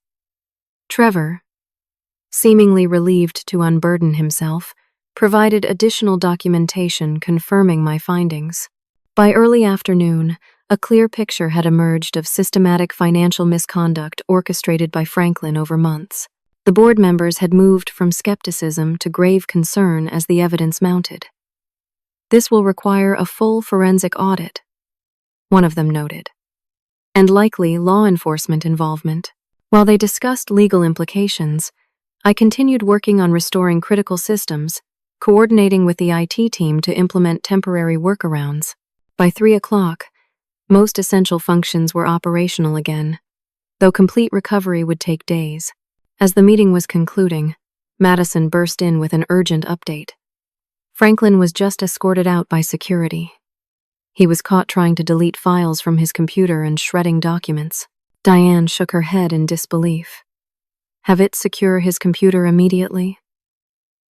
Trevor, seemingly relieved to unburden himself, provided additional documentation confirming my findings. By early afternoon, a clear picture had emerged of systematic financial misconduct orchestrated by Franklin over months. The board members had moved from skepticism to grave concern as the evidence mounted. This will require a full forensic audit, one of them noted, and likely law enforcement involvement. While they discussed legal implications, I continued working on restoring critical systems, coordinating with the IT team to implement temporary workarounds. By 3 o'clock, most essential functions were operational again, though complete recovery would take days. As the meeting was concluding, Madison burst in with an urgent update. Franklin was just escorted out by security. He was caught trying to delete files from his computer and shredding documents. Diane shook her head in disbelief. Have it secure his computer immediately?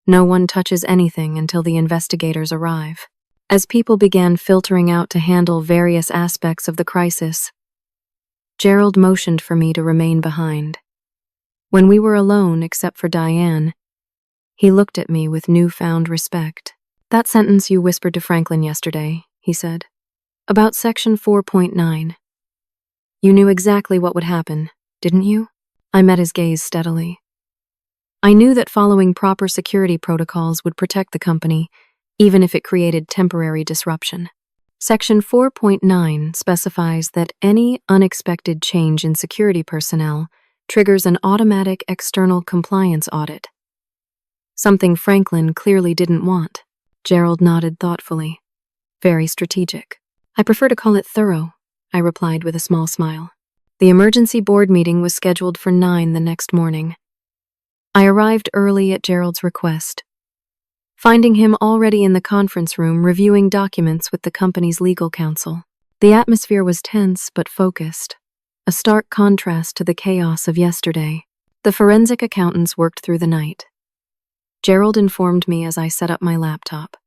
No one touches anything until the investigators arrive. As people began filtering out to handle various aspects of the crisis, Gerald motioned for me to remain behind. When we were alone, except for Diane, he looked at me with newfound respect. That sentence you whispered to Franklin yesterday, he said, about Section 4.9. You knew exactly what would happen, didn't you? I met his gaze steadily. I knew that following proper security protocols would protect the company, even if it created temporary disruption. Section 4.9 specifies that any unexpected change in security personnel triggers an automatic external compliance audit. Something Franklin clearly didn't want. Gerald nodded thoughtfully. Very strategic. I prefer to call it thorough, I replied with a small smile. The emergency board meeting was scheduled for 9 the next morning. I arrived early at Gerald's request, finding him already in the conference room reviewing documents with the company's legal counsel. The atmosphere was tense but focused, a stark contrast to the chaos of yesterday. The forensic accountants worked through the night. Gerald informed me as I set up my laptop.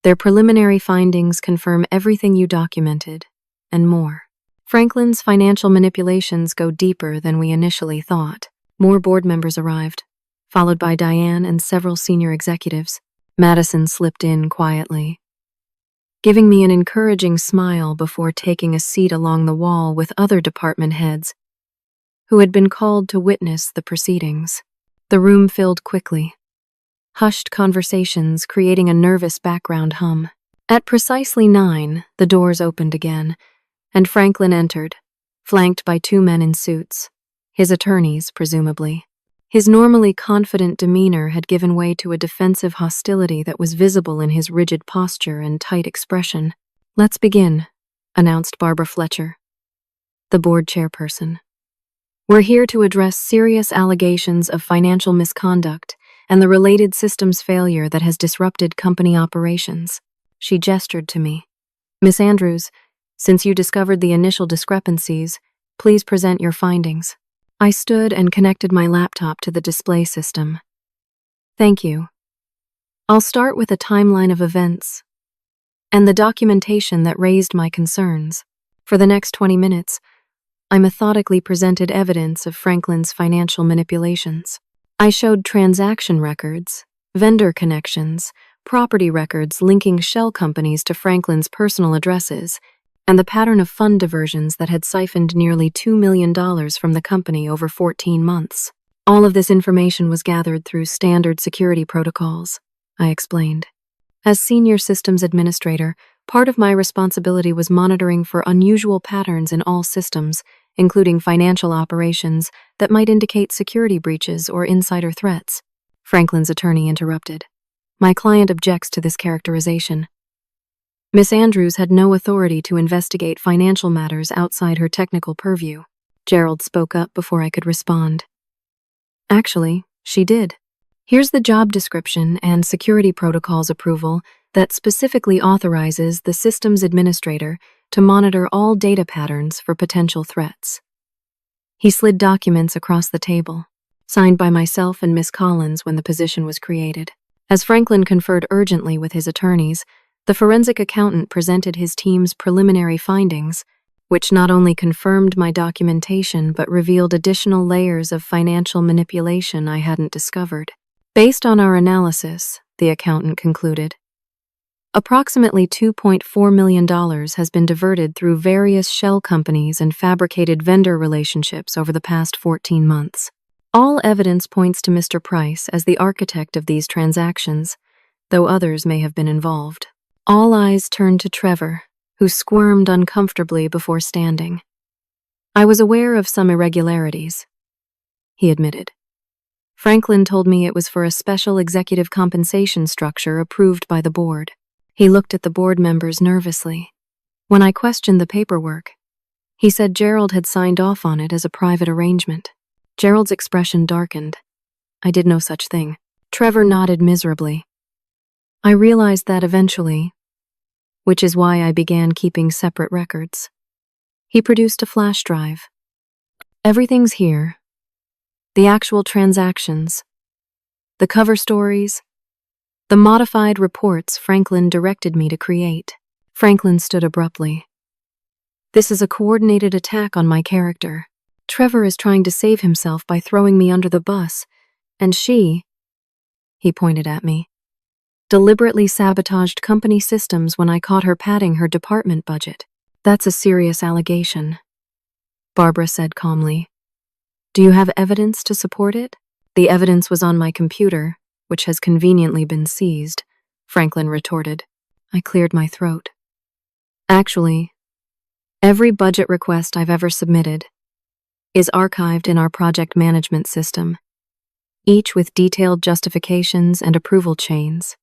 Their preliminary findings confirm everything you documented, and more. Franklin's financial manipulations go deeper than we initially thought. More board members arrived, followed by Diane and several senior executives. Madison slipped in quietly, giving me an encouraging smile before taking a seat along the wall with other department heads who had been called to witness the proceedings. The room filled quickly, hushed conversations creating a nervous background hum. At precisely 9, the doors opened again, and Franklin entered, flanked by 2 men in suits, his attorneys, presumably. His normally confident demeanor had given way to a defensive hostility that was visible in his rigid posture and tight expression. "Let's begin," announced Barbara Fletcher, the board chairperson. "We're here to address serious allegations of financial misconduct and the related systems failure that has disrupted company operations." She gestured to me. "Miss Andrews, since you discovered the initial discrepancies, please present your findings." I stood and connected my laptop to the display system. "Thank you. I'll start with a timeline of events and the documentation that raised my concerns. For the next 20 minutes, I methodically presented evidence of Franklin's financial manipulations. I showed transaction records, vendor connections, property records linking shell companies to Franklin's personal addresses, and the pattern of fund diversions that had siphoned nearly $2 million from the company over 14 months. All of this information was gathered through standard security protocols, I explained. As senior systems administrator, part of my responsibility was monitoring for unusual patterns in all systems, including financial operations that might indicate security breaches or insider threats. Franklin's attorney interrupted. "My client objects to this characterization. Miss Andrews had no authority to investigate financial matters outside her technical purview." Gerald spoke up before I could respond. "Actually, she did. Here's the job description and security protocols approval that specifically authorizes the systems administrator to monitor all data patterns for potential threats." He slid documents across the table, signed by myself and Miss Collins when the position was created. As Franklin conferred urgently with his attorneys, the forensic accountant presented his team's preliminary findings, which not only confirmed my documentation but revealed additional layers of financial manipulation I hadn't discovered. "Based on our analysis," the accountant concluded, "approximately $2.4 million has been diverted through various shell companies and fabricated vendor relationships over the past 14 months. All evidence points to Mr. Price as the architect of these transactions, though others may have been involved." All eyes turned to Trevor, who squirmed uncomfortably before standing. "I was aware of some irregularities," he admitted. "Franklin told me it was for a special executive compensation structure approved by the board." He looked at the board members nervously. When I questioned the paperwork, he said Gerald had signed off on it as a private arrangement. Gerald's expression darkened. "I did no such thing." Trevor nodded miserably. "I realized that eventually, which is why I began keeping separate records." He produced a flash drive. "Everything's here. The actual transactions, the cover stories, the modified reports Franklin directed me to create." Franklin stood abruptly. "This is a coordinated attack on my character. Trevor is trying to save himself by throwing me under the bus, and she," he pointed at me, "deliberately sabotaged company systems when I caught her padding her department budget." "That's a serious allegation," Barbara said calmly. "Do you have evidence to support it?" "The evidence was on my computer, which has conveniently been seized," Franklin retorted. I cleared my throat. "Actually, every budget request I've ever submitted is archived in our project management system, each with detailed justifications and approval chains."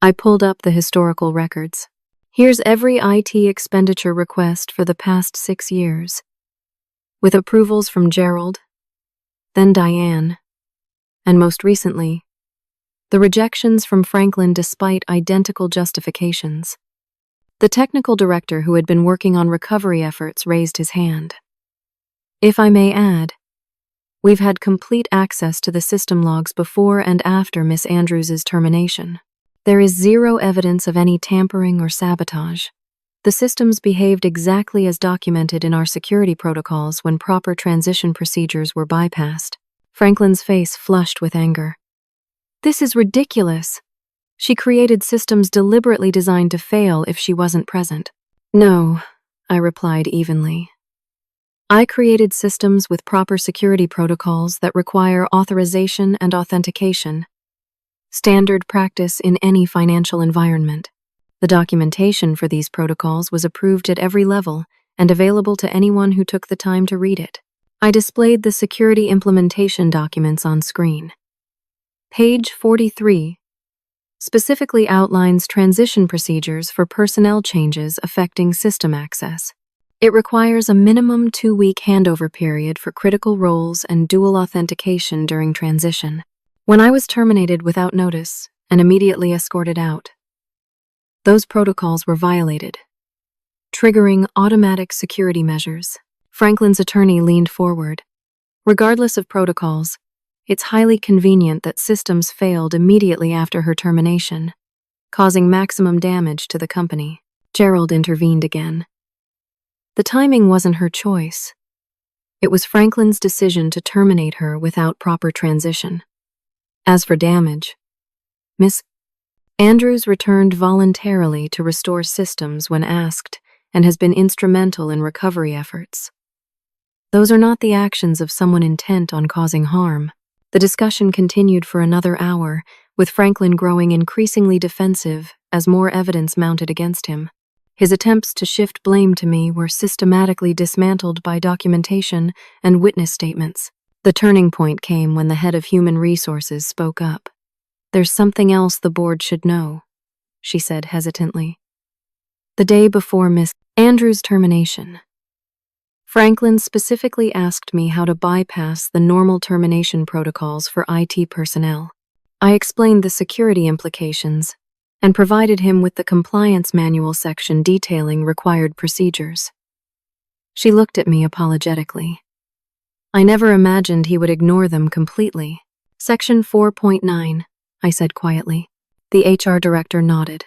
I pulled up the historical records. "Here's every IT expenditure request for the past 6 years, with approvals from Gerald, then Diane, and most recently, the rejections from Franklin despite identical justifications." The technical director who had been working on recovery efforts raised his hand. "If I may add, we've had complete access to the system logs before and after Miss Andrews' termination. There is zero evidence of any tampering or sabotage. The systems behaved exactly as documented in our security protocols when proper transition procedures were bypassed." Franklin's face flushed with anger. This is ridiculous. She created systems deliberately designed to fail if she wasn't present. No, I replied evenly. I created systems with proper security protocols that require authorization and authentication. Standard practice in any financial environment. The documentation for these protocols was approved at every level and available to anyone who took the time to read it. I displayed the security implementation documents on screen. Page 43 specifically outlines transition procedures for personnel changes affecting system access. It requires a minimum 2-week handover period for critical roles and dual authentication during transition. When I was terminated without notice and immediately escorted out, those protocols were violated, triggering automatic security measures. Franklin's attorney leaned forward. Regardless of protocols, it's highly convenient that systems failed immediately after her termination, causing maximum damage to the company. Gerald intervened again. The timing wasn't her choice. It was Franklin's decision to terminate her without proper transition. As for damage, Miss Andrews returned voluntarily to restore systems when asked and has been instrumental in recovery efforts. Those are not the actions of someone intent on causing harm. The discussion continued for another hour, with Franklin growing increasingly defensive as more evidence mounted against him. His attempts to shift blame to me were systematically dismantled by documentation and witness statements. The turning point came when the head of human resources spoke up. "There's something else the board should know," she said hesitantly. The day before Miss Andrews' termination, Franklin specifically asked me how to bypass the normal termination protocols for IT personnel. I explained the security implications and provided him with the compliance manual section detailing required procedures. She looked at me apologetically. I never imagined he would ignore them completely. Section 4.9, I said quietly. The HR director nodded.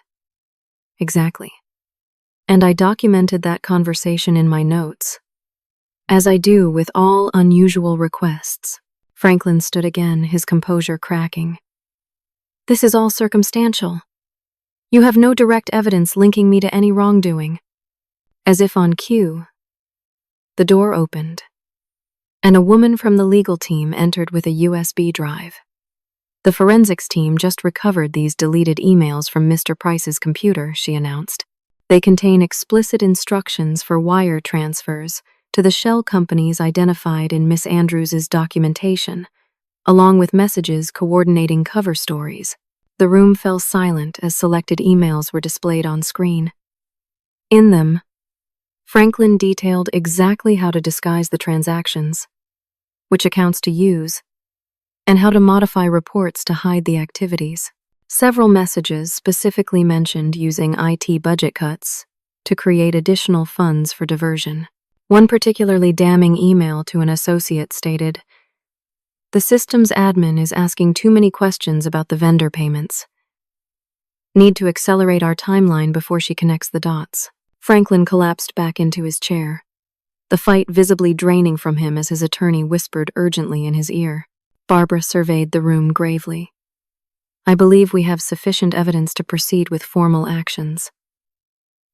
Exactly. And I documented that conversation in my notes. As I do with all unusual requests. Franklin stood again, his composure cracking. This is all circumstantial. You have no direct evidence linking me to any wrongdoing. As if on cue, the door opened, and a woman from the legal team entered with a USB drive. The forensics team just recovered these deleted emails from Mr. Price's computer, she announced. They contain explicit instructions for wire transfers to the shell companies identified in Miss Andrews' documentation, along with messages coordinating cover stories. The room fell silent as selected emails were displayed on screen. In them, Franklin detailed exactly how to disguise the transactions, which accounts to use, and how to modify reports to hide the activities. Several messages specifically mentioned using IT budget cuts to create additional funds for diversion. One particularly damning email to an associate stated, "The systems admin is asking too many questions about the vendor payments. Need to accelerate our timeline before she connects the dots." Franklin collapsed back into his chair, the fight visibly draining from him as his attorney whispered urgently in his ear. Barbara surveyed the room gravely. "I believe we have sufficient evidence to proceed with formal actions."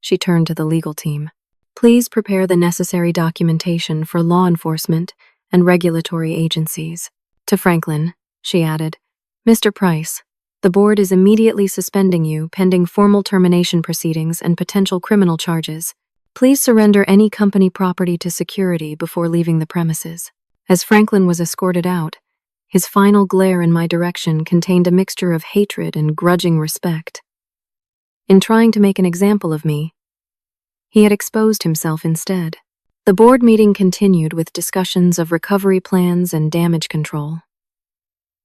She turned to the legal team. "Please prepare the necessary documentation for law enforcement and regulatory agencies." To Franklin, she added, "Mr. Price, the board is immediately suspending you pending formal termination proceedings and potential criminal charges. Please surrender any company property to security before leaving the premises." As Franklin was escorted out, his final glare in my direction contained a mixture of hatred and grudging respect. In trying to make an example of me, he had exposed himself instead. The board meeting continued with discussions of recovery plans and damage control.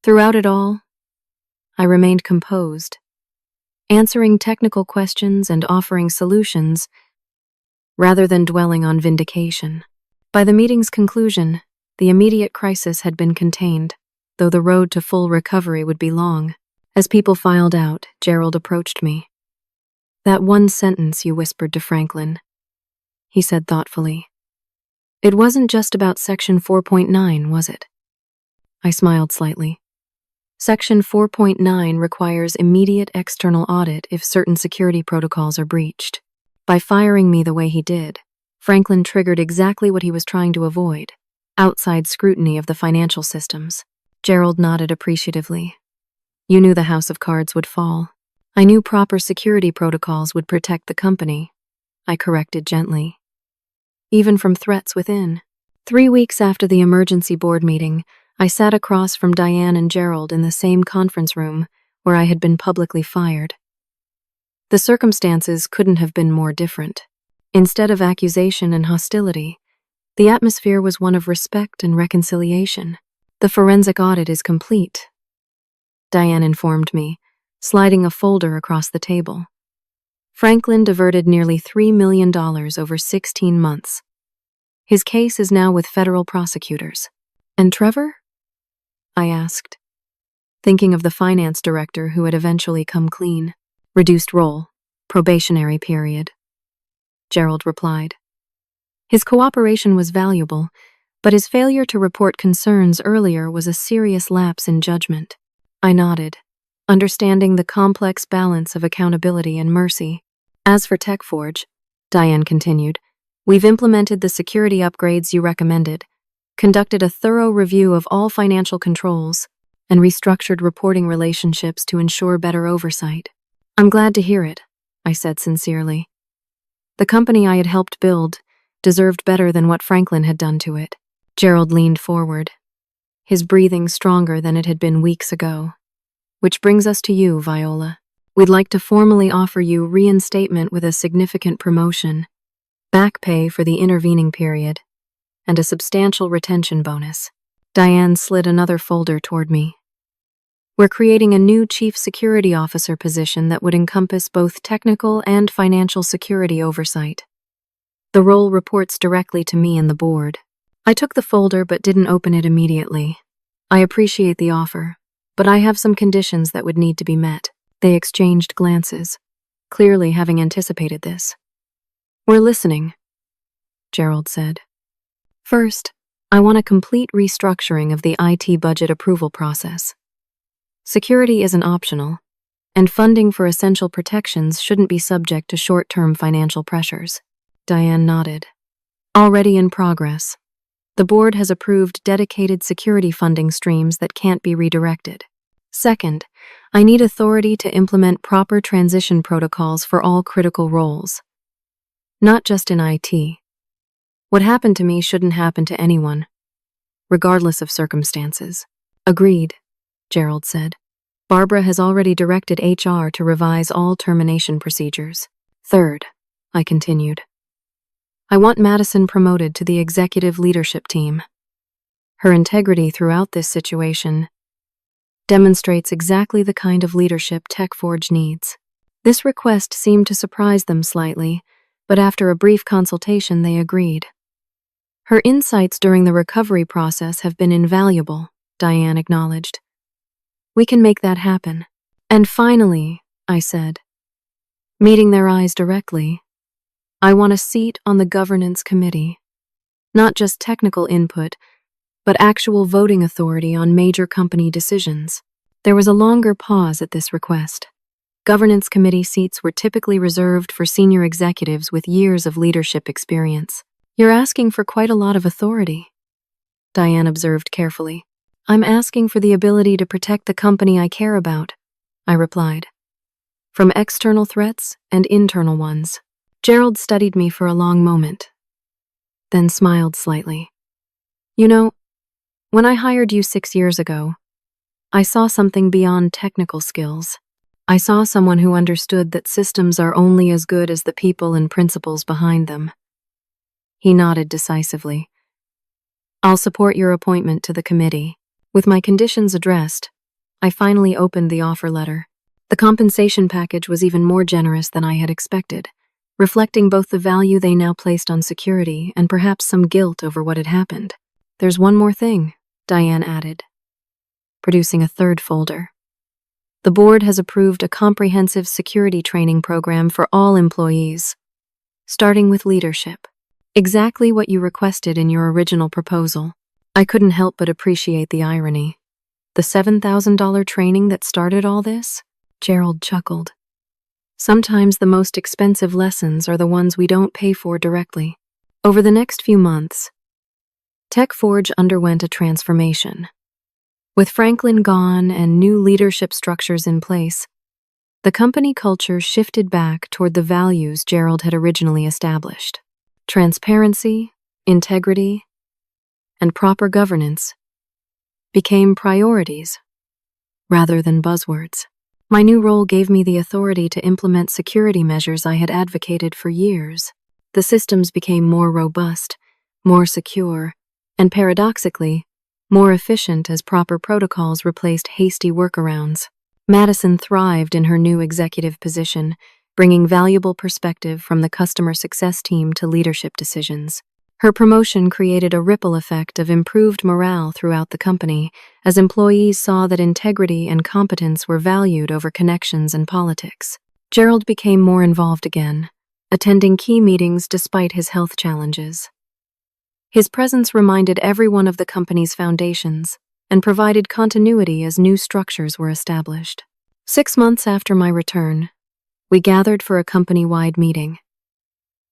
Throughout it all, I remained composed, answering technical questions and offering solutions rather than dwelling on vindication. By the meeting's conclusion, the immediate crisis had been contained, though the road to full recovery would be long. As people filed out, Gerald approached me. "That one sentence you whispered to Franklin," he said thoughtfully. "It wasn't just about Section 4.9, was it?" I smiled slightly. Section 4.9 requires immediate external audit if certain security protocols are breached. By firing me the way he did, Franklin triggered exactly what he was trying to avoid: outside scrutiny of the financial systems. Gerald nodded appreciatively. You knew the house of cards would fall. I knew proper security protocols would protect the company, I corrected gently. Even from threats within. 3 weeks after the emergency board meeting, I sat across from Diane and Gerald in the same conference room where I had been publicly fired. The circumstances couldn't have been more different. Instead of accusation and hostility, the atmosphere was one of respect and reconciliation. The forensic audit is complete, Diane informed me, sliding a folder across the table. Franklin diverted nearly $3 million over 16 months. His case is now with federal prosecutors. And Trevor? I asked, thinking of the finance director who had eventually come clean. Reduced role, probationary period, Gerald replied. His cooperation was valuable, but his failure to report concerns earlier was a serious lapse in judgment. I nodded, understanding the complex balance of accountability and mercy. As for TechForge, Diane continued, we've implemented the security upgrades you recommended, conducted a thorough review of all financial controls, and restructured reporting relationships to ensure better oversight. I'm glad to hear it, I said sincerely. The company I had helped build deserved better than what Franklin had done to it. Gerald leaned forward, his breathing stronger than it had been weeks ago. Which brings us to you, Viola. We'd like to formally offer you reinstatement with a significant promotion, back pay for the intervening period, and a substantial retention bonus. Diane slid another folder toward me. We're creating a new Chief Security Officer position that would encompass both technical and financial security oversight. The role reports directly to me and the board. I took the folder but didn't open it immediately. I appreciate the offer, but I have some conditions that would need to be met. They exchanged glances, clearly having anticipated this. We're listening, Gerald said. First, I want a complete restructuring of the IT budget approval process. Security isn't optional, and funding for essential protections shouldn't be subject to short-term financial pressures. Diane nodded. Already in progress. The board has approved dedicated security funding streams that can't be redirected. Second, I need authority to implement proper transition protocols for all critical roles. Not just in IT. What happened to me shouldn't happen to anyone, regardless of circumstances. Agreed, Gerald said. Barbara has already directed HR to revise all termination procedures. Third, I continued, I want Madison promoted to the executive leadership team. Her integrity throughout this situation demonstrates exactly the kind of leadership TechForge needs. This request seemed to surprise them slightly, but after a brief consultation they agreed. Her insights during the recovery process have been invaluable, Diane acknowledged. We can make that happen. And finally, I said, meeting their eyes directly, I want a seat on the governance committee. Not just technical input, but actual voting authority on major company decisions. There was a longer pause at this request. Governance committee seats were typically reserved for senior executives with years of leadership experience. You're asking for quite a lot of authority, Diane observed carefully. I'm asking for the ability to protect the company I care about, I replied. From external threats and internal ones. Gerald studied me for a long moment, then smiled slightly. You know, when I hired you 6 years ago, I saw something beyond technical skills. I saw someone who understood that systems are only as good as the people and principles behind them. He nodded decisively. I'll support your appointment to the committee. With my conditions addressed, I finally opened the offer letter. The compensation package was even more generous than I had expected, reflecting both the value they now placed on security and perhaps some guilt over what had happened. There's one more thing, Diane added, producing a third folder. The board has approved a comprehensive security training program for all employees, starting with leadership. Exactly what you requested in your original proposal. I couldn't help but appreciate the irony. The $7,000 training that started all this? Gerald chuckled. Sometimes the most expensive lessons are the ones we don't pay for directly. Over the next few months, TechForge underwent a transformation. With Franklin gone and new leadership structures in place, the company culture shifted back toward the values Gerald had originally established. Transparency, integrity, and proper governance became priorities rather than buzzwords. My new role gave me the authority to implement security measures I had advocated for years. The systems became more robust, more secure, and paradoxically, more efficient as proper protocols replaced hasty workarounds. Madison thrived in her new executive position, bringing valuable perspective from the customer success team to leadership decisions. Her promotion created a ripple effect of improved morale throughout the company, as employees saw that integrity and competence were valued over connections and politics. Gerald became more involved again, attending key meetings despite his health challenges. His presence reminded everyone of the company's foundations and provided continuity as new structures were established. 6 months after my return, we gathered for a company-wide meeting.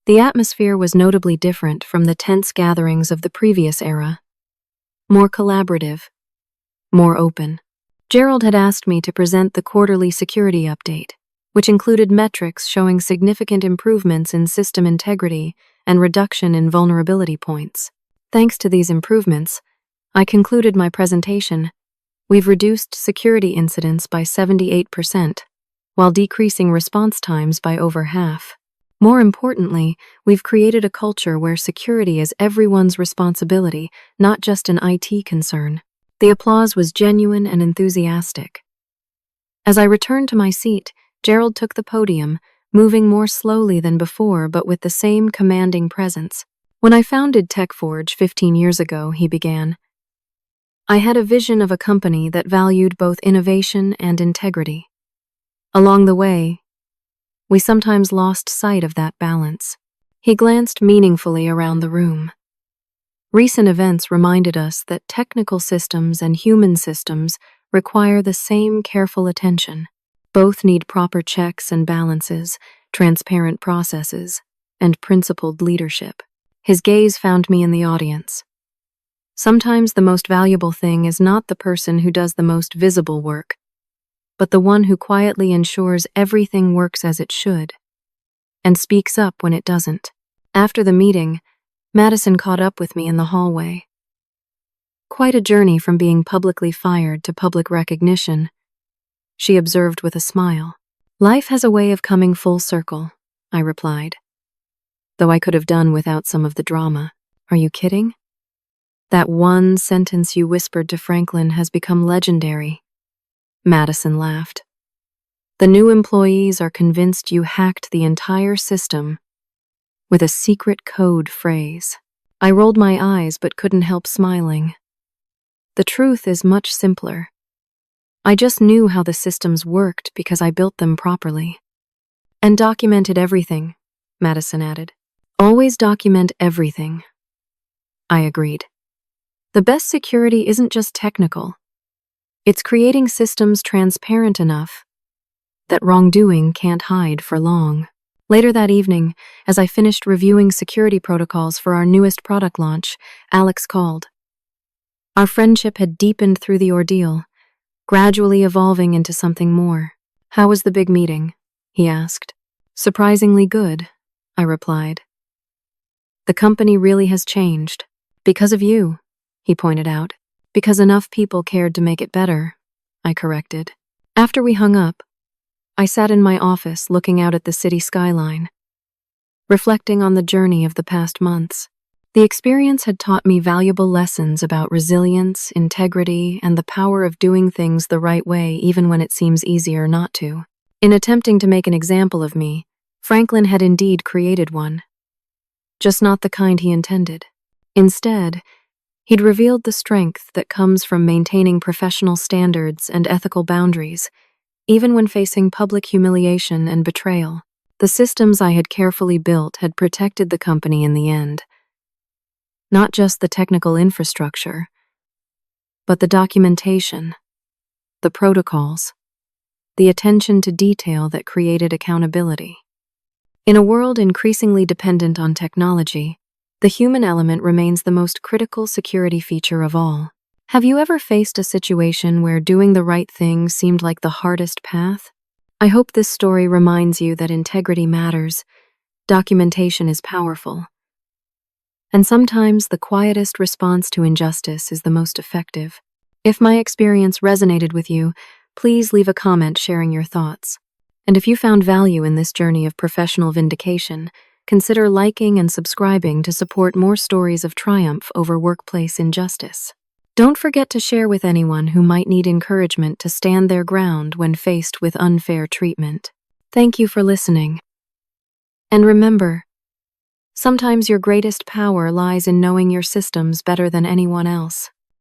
The atmosphere was notably different from the tense gatherings of the previous era. More collaborative, more open. Gerald had asked me to present the quarterly security update, which included metrics showing significant improvements in system integrity and reduction in vulnerability points. Thanks to these improvements, I concluded my presentation. We've reduced security incidents by 78%, while decreasing response times by over half. More importantly, we've created a culture where security is everyone's responsibility, not just an IT concern. The applause was genuine and enthusiastic. As I returned to my seat, Gerald took the podium, moving more slowly than before but with the same commanding presence. When I founded TechForge 15 years ago, he began, I had a vision of a company that valued both innovation and integrity. Along the way, we sometimes lost sight of that balance. He glanced meaningfully around the room. Recent events reminded us that technical systems and human systems require the same careful attention. Both need proper checks and balances, transparent processes, and principled leadership. His gaze found me in the audience. Sometimes the most valuable thing is not the person who does the most visible work, but the one who quietly ensures everything works as it should, and speaks up when it doesn't. After the meeting, Madison caught up with me in the hallway. Quite a journey from being publicly fired to public recognition, she observed with a smile. Life has a way of coming full circle, I replied, though I could have done without some of the drama. Are you kidding? That one sentence you whispered to Franklin has become legendary. Madison laughed. The new employees are convinced you hacked the entire system with a secret code phrase. I rolled my eyes but couldn't help smiling. The truth is much simpler. I just knew how the systems worked because I built them properly. And documented everything, Madison added. Always document everything. I agreed. The best security isn't just technical. It's creating systems transparent enough that wrongdoing can't hide for long. Later that evening, as I finished reviewing security protocols for our newest product launch, Alex called. Our friendship had deepened through the ordeal, gradually evolving into something more. How was the big meeting? He asked. Surprisingly good, I replied. The company really has changed. Because of you, he pointed out. Because enough people cared to make it better, I corrected. After we hung up, I sat in my office looking out at the city skyline, reflecting on the journey of the past months. The experience had taught me valuable lessons about resilience, integrity, and the power of doing things the right way even when it seems easier not to. In attempting to make an example of me, Franklin had indeed created one. Just not the kind he intended. Instead, he'd revealed the strength that comes from maintaining professional standards and ethical boundaries, even when facing public humiliation and betrayal. The systems I had carefully built had protected the company in the end. Not just the technical infrastructure, but the documentation, the protocols, the attention to detail that created accountability. In a world increasingly dependent on technology, the human element remains the most critical security feature of all. Have you ever faced a situation where doing the right thing seemed like the hardest path? I hope this story reminds you that integrity matters, documentation is powerful, and sometimes the quietest response to injustice is the most effective. If my experience resonated with you, please leave a comment sharing your thoughts. And if you found value in this journey of professional vindication, consider liking and subscribing to support more stories of triumph over workplace injustice. Don't forget to share with anyone who might need encouragement to stand their ground when faced with unfair treatment. Thank you for listening. And remember, sometimes your greatest power lies in knowing your systems better than anyone else.